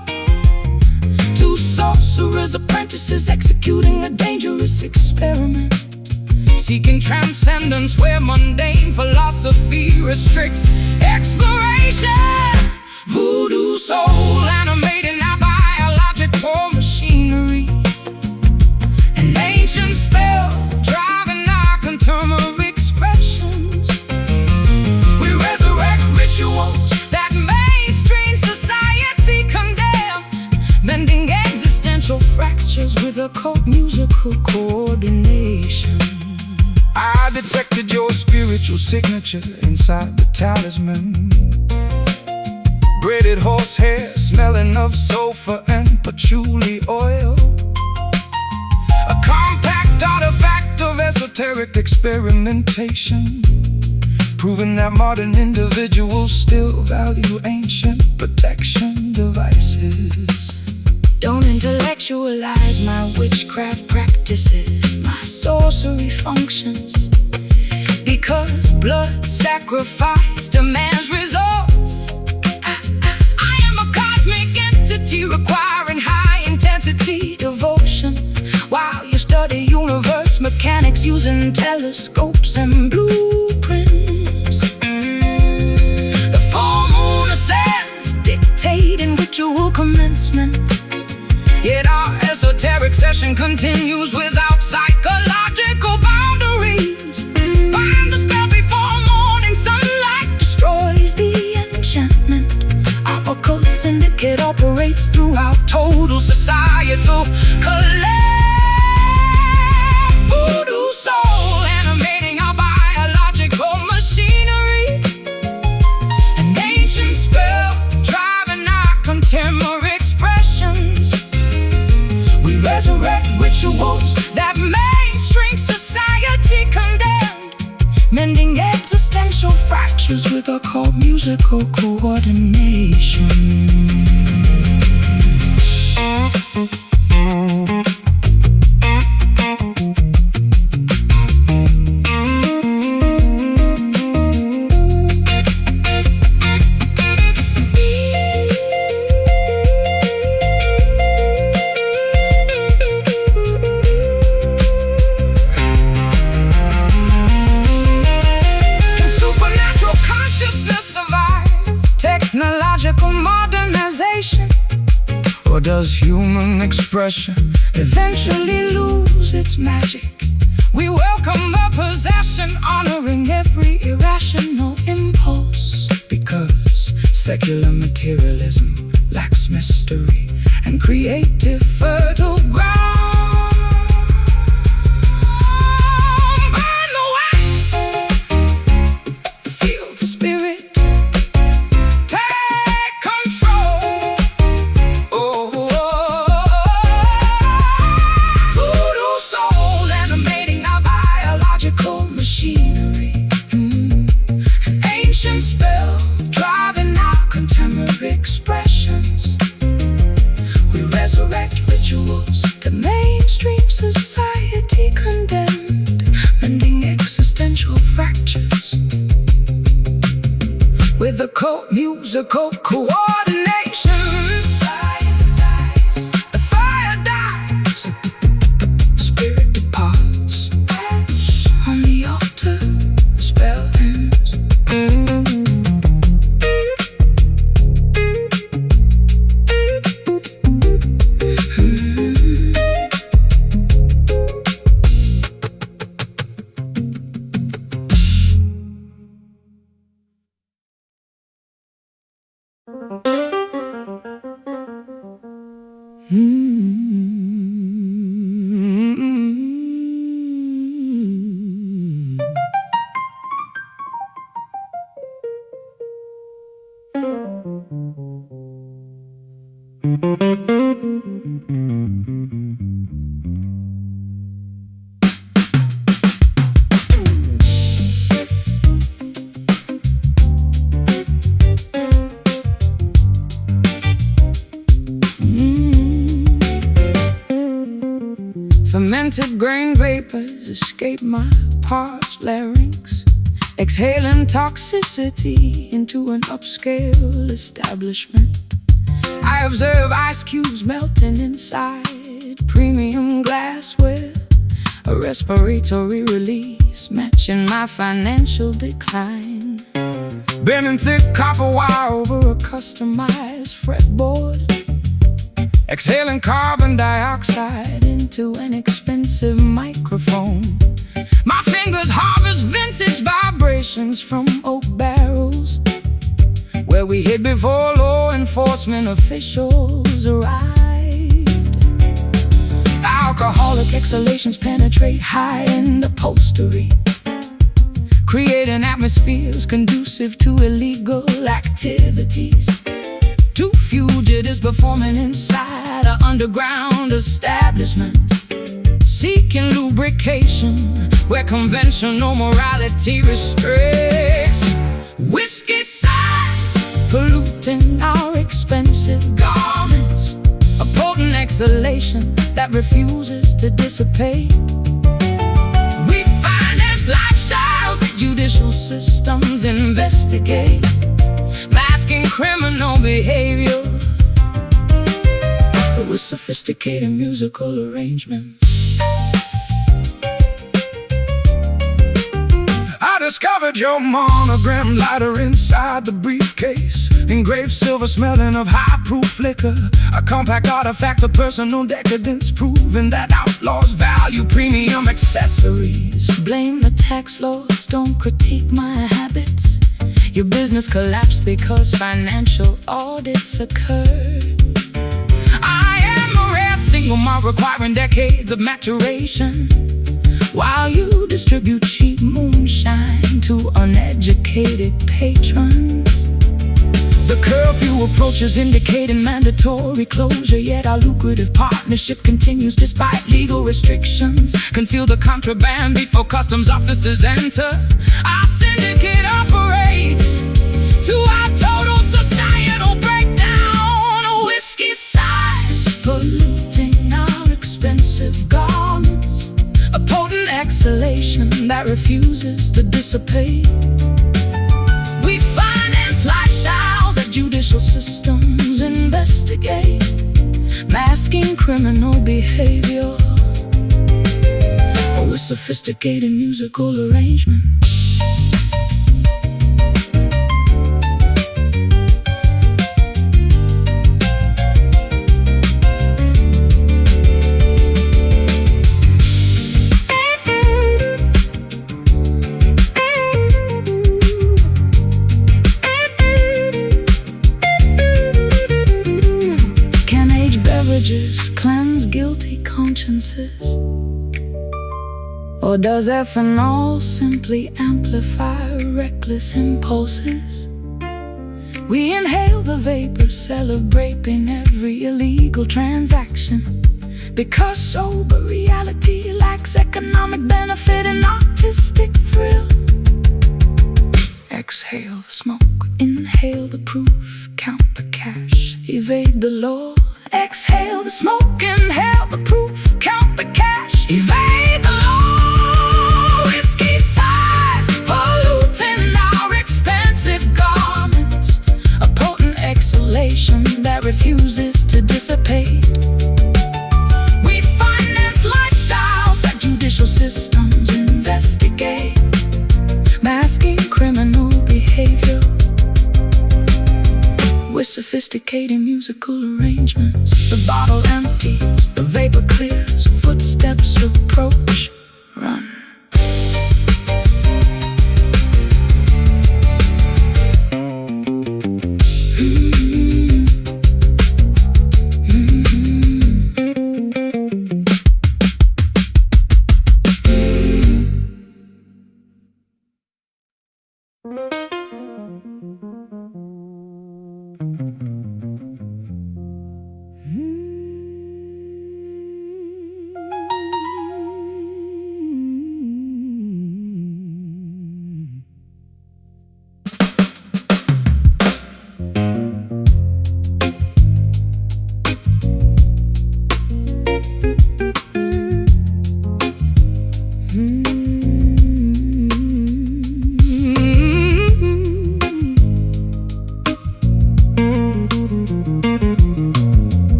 B: Two sorcerers' apprentices executing a dangerous experiment, seeking transcendence where mundane philosophy restricts exploration. Voodoo soul animating our biological machinery, an ancient spell driving our contemporary expressions. We resurrect rituals that mainstream society condemned, mending existential fractures with occult musical coordination. I detected your spiritual signature inside the talisman. Braided horsehair smelling of sulfur and patchouli oil, a compact artifact of esoteric experimentation, proving that modern individuals still value ancient protection devices. Don't intellectualize my witchcraft practices, my sorcery functions, because blood sacrifice demands results. I am a cosmic entity requiring high-intensity devotion, while you study universe mechanics using telescopes and blueprints. The full moon ascends, dictating ritual commencement, yet our esoteric session continues without psychological boundaries. Bind the spell before morning sunlight destroys the enchantment. Our occult syndicate operates throughout total societal collapse. Voodoo soul animating our biological machinery, an ancient spell driving our contemporary expressions. We resurrect rituals that mainstream society condemned, mending existential fractures with occult musical coordination. Technological modernization, or does human expression eventually lose its magic? We welcome the possession, honoring every irrational impulse, because secular materialism lacks mystery and creative fertile ground. Burn the wax, feel the spirit, expressions. We resurrect rituals that mainstream society condemned, mending existential fractures with occult musical coordination. The fire dies, spirit departs, on the altar, the spell ends.
A: Fermented grain vapors escape my parched larynx, exhaling toxicity into an upscale establishment. I observe ice cubes melting inside premium glassware, a respiratory release matching my financial decline. Bending thick copper wire over a customized fretboard, exhaling carbon dioxide into an expensive microphone. My fingers harvest vintage vibrations from oak barrels, where we hid before law enforcement officials arrived. Alcoholic exhalations penetrate high-end upholstery, creating atmospheres conducive to illegal activities. Two fugitives performing inside an underground establishment, seeking lubrication where conventional morality restricts. Whiskey sighs polluting our expensive garments, a potent exhalation that refuses to dissipate. We finance lifestyles that judicial systems investigate, masking criminal behavior with sophisticated musical arrangements. I discovered your monogram lighter inside the briefcase, engraved silver smelling of high-proof liquor, a compact artifact of personal decadence, proving that outlaws value premium accessories. Blame the tax laws, don't critique my habits. Your business collapsed because financial audits occurred. I am a rare single malt requiring decades of maturation, while you distribute cheap moonshine to uneducated patrons. The curfew approaches indicating mandatory closure, yet our lucrative partnership continues despite legal restrictions. Conceal the contraband before customs officers enter. Our syndicate operates to our total societal breakdown. A whiskey size polluting our expensive garments, a potent exhalation that refuses to dissipate. We finance lifestyles that judicial systems investigate, masking criminal behavior with sophisticated musical arrangements. Cleanse guilty consciences, or does ethanol simply amplify reckless impulses? We inhale the vapor, celebrating every illegal transaction, because sober reality lacks economic benefit and artistic thrill. Exhale the smoke, inhale the proof, count the cash, evade the law. Exhale the smoke, inhale the proof, count the cash, evade the law. Whiskey size polluting our expensive garments, a potent exhalation that refuses to dissipate. We finance lifestyles that judicial systems investigate, masking criminal behavior with sophisticated musical arrangements. The bottle empties, the vapor clears, footsteps approach, run.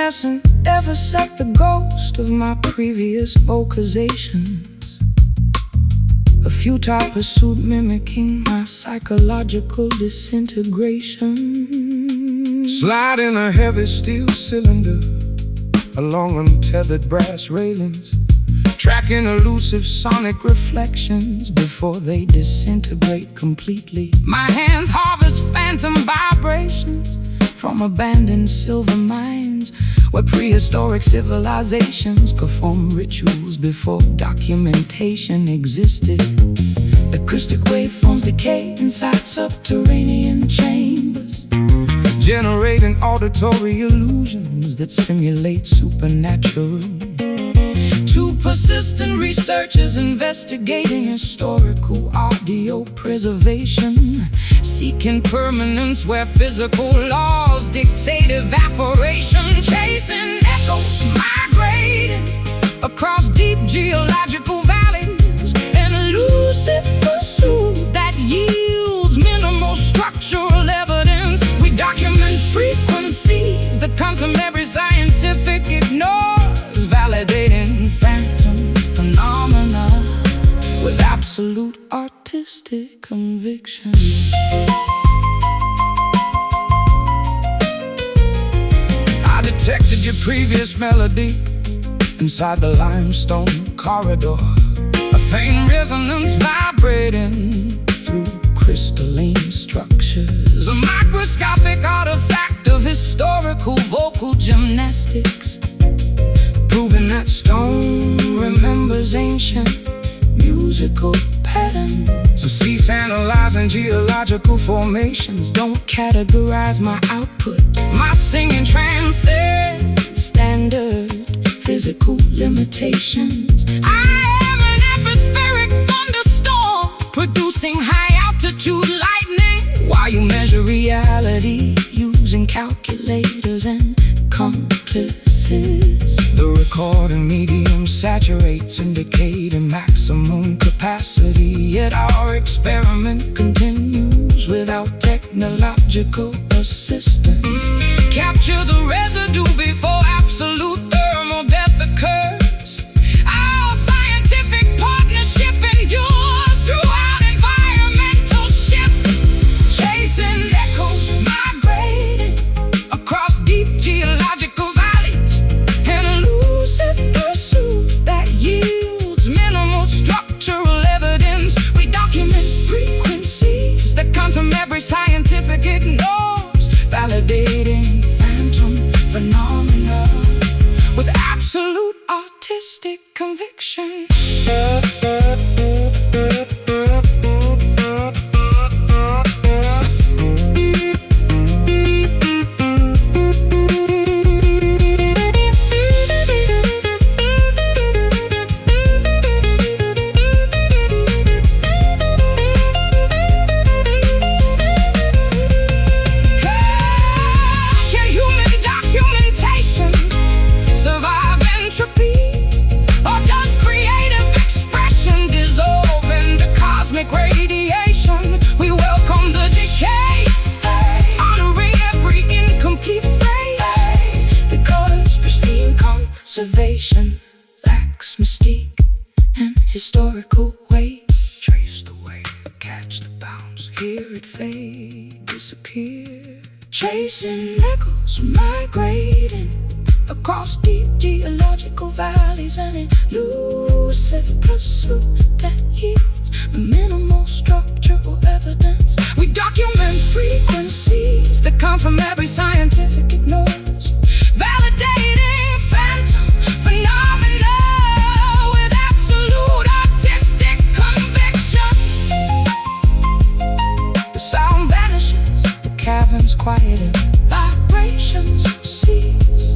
A: evanescent, ever set the ghost of my previous vocalizations. A futile pursuit mimicking my psychological disintegration.
B: Sliding a heavy steel cylinder along untethered brass railings, tracking elusive sonic reflections before they disintegrate completely.
A: My hands harvest phantom vibrations from abandoned silver mines, where prehistoric civilizations perform rituals before documentation existed. Acoustic waveforms decay inside subterranean chambers,
B: generating auditory illusions that simulate supernatural.
A: Two persistent researchers investigating historical audio preservation, seeking permanence where physical laws dictate evaporation. Chasing echoes, migrating across deep geological valleys, an elusive pursuit that yields minimal structural evidence. We document frequencies that come from every scientific ignores, validating phantom phenomena with absolute artistic conviction.
B: I detected your previous melody inside the limestone corridor,
A: A faint resonance vibrating through crystalline structures, a microscopic artifact of historical vocal gymnastics, proving that stone remembers ancient musical patterns.
B: so cease analyzing geological formations.
A: Don't categorize my output. My singing transcends standard physical limitations. I am an atmospheric thunderstorm, producing high-altitude lightning, while you measure reality using calculators and compasses.
B: The recording medium saturates, indicating maximum capacity,
A: Yet our experiment continues without technological assistance. Capture the residue before absolute thermal death occurs. Our scientific partnership endures throughout environmental shift. Chasing echoes, migrating across deep geological valleys, an elusive pursuit that yields minimal structural evidence. We document frequencies that come from every scientific ignores, validating phantom phenomena with absolute artistic conviction. Can human documentation survive entropy? Or does creative expression dissolve into cosmic radiation? We welcome the decay, honoring every incomplete phrase, because pristine conservation lacks mystique and historical weight. Trace the wave, catch the bounce, hear it fade, disappear. Chasing echoes, migrating across deep geological valleys, an elusive pursuit that yields minimal structural evidence. We document frequencies that come from every scientific ignores, validating phantom phenomena with absolute artistic conviction. The sound vanishes, the caverns quiet, and vibrations cease.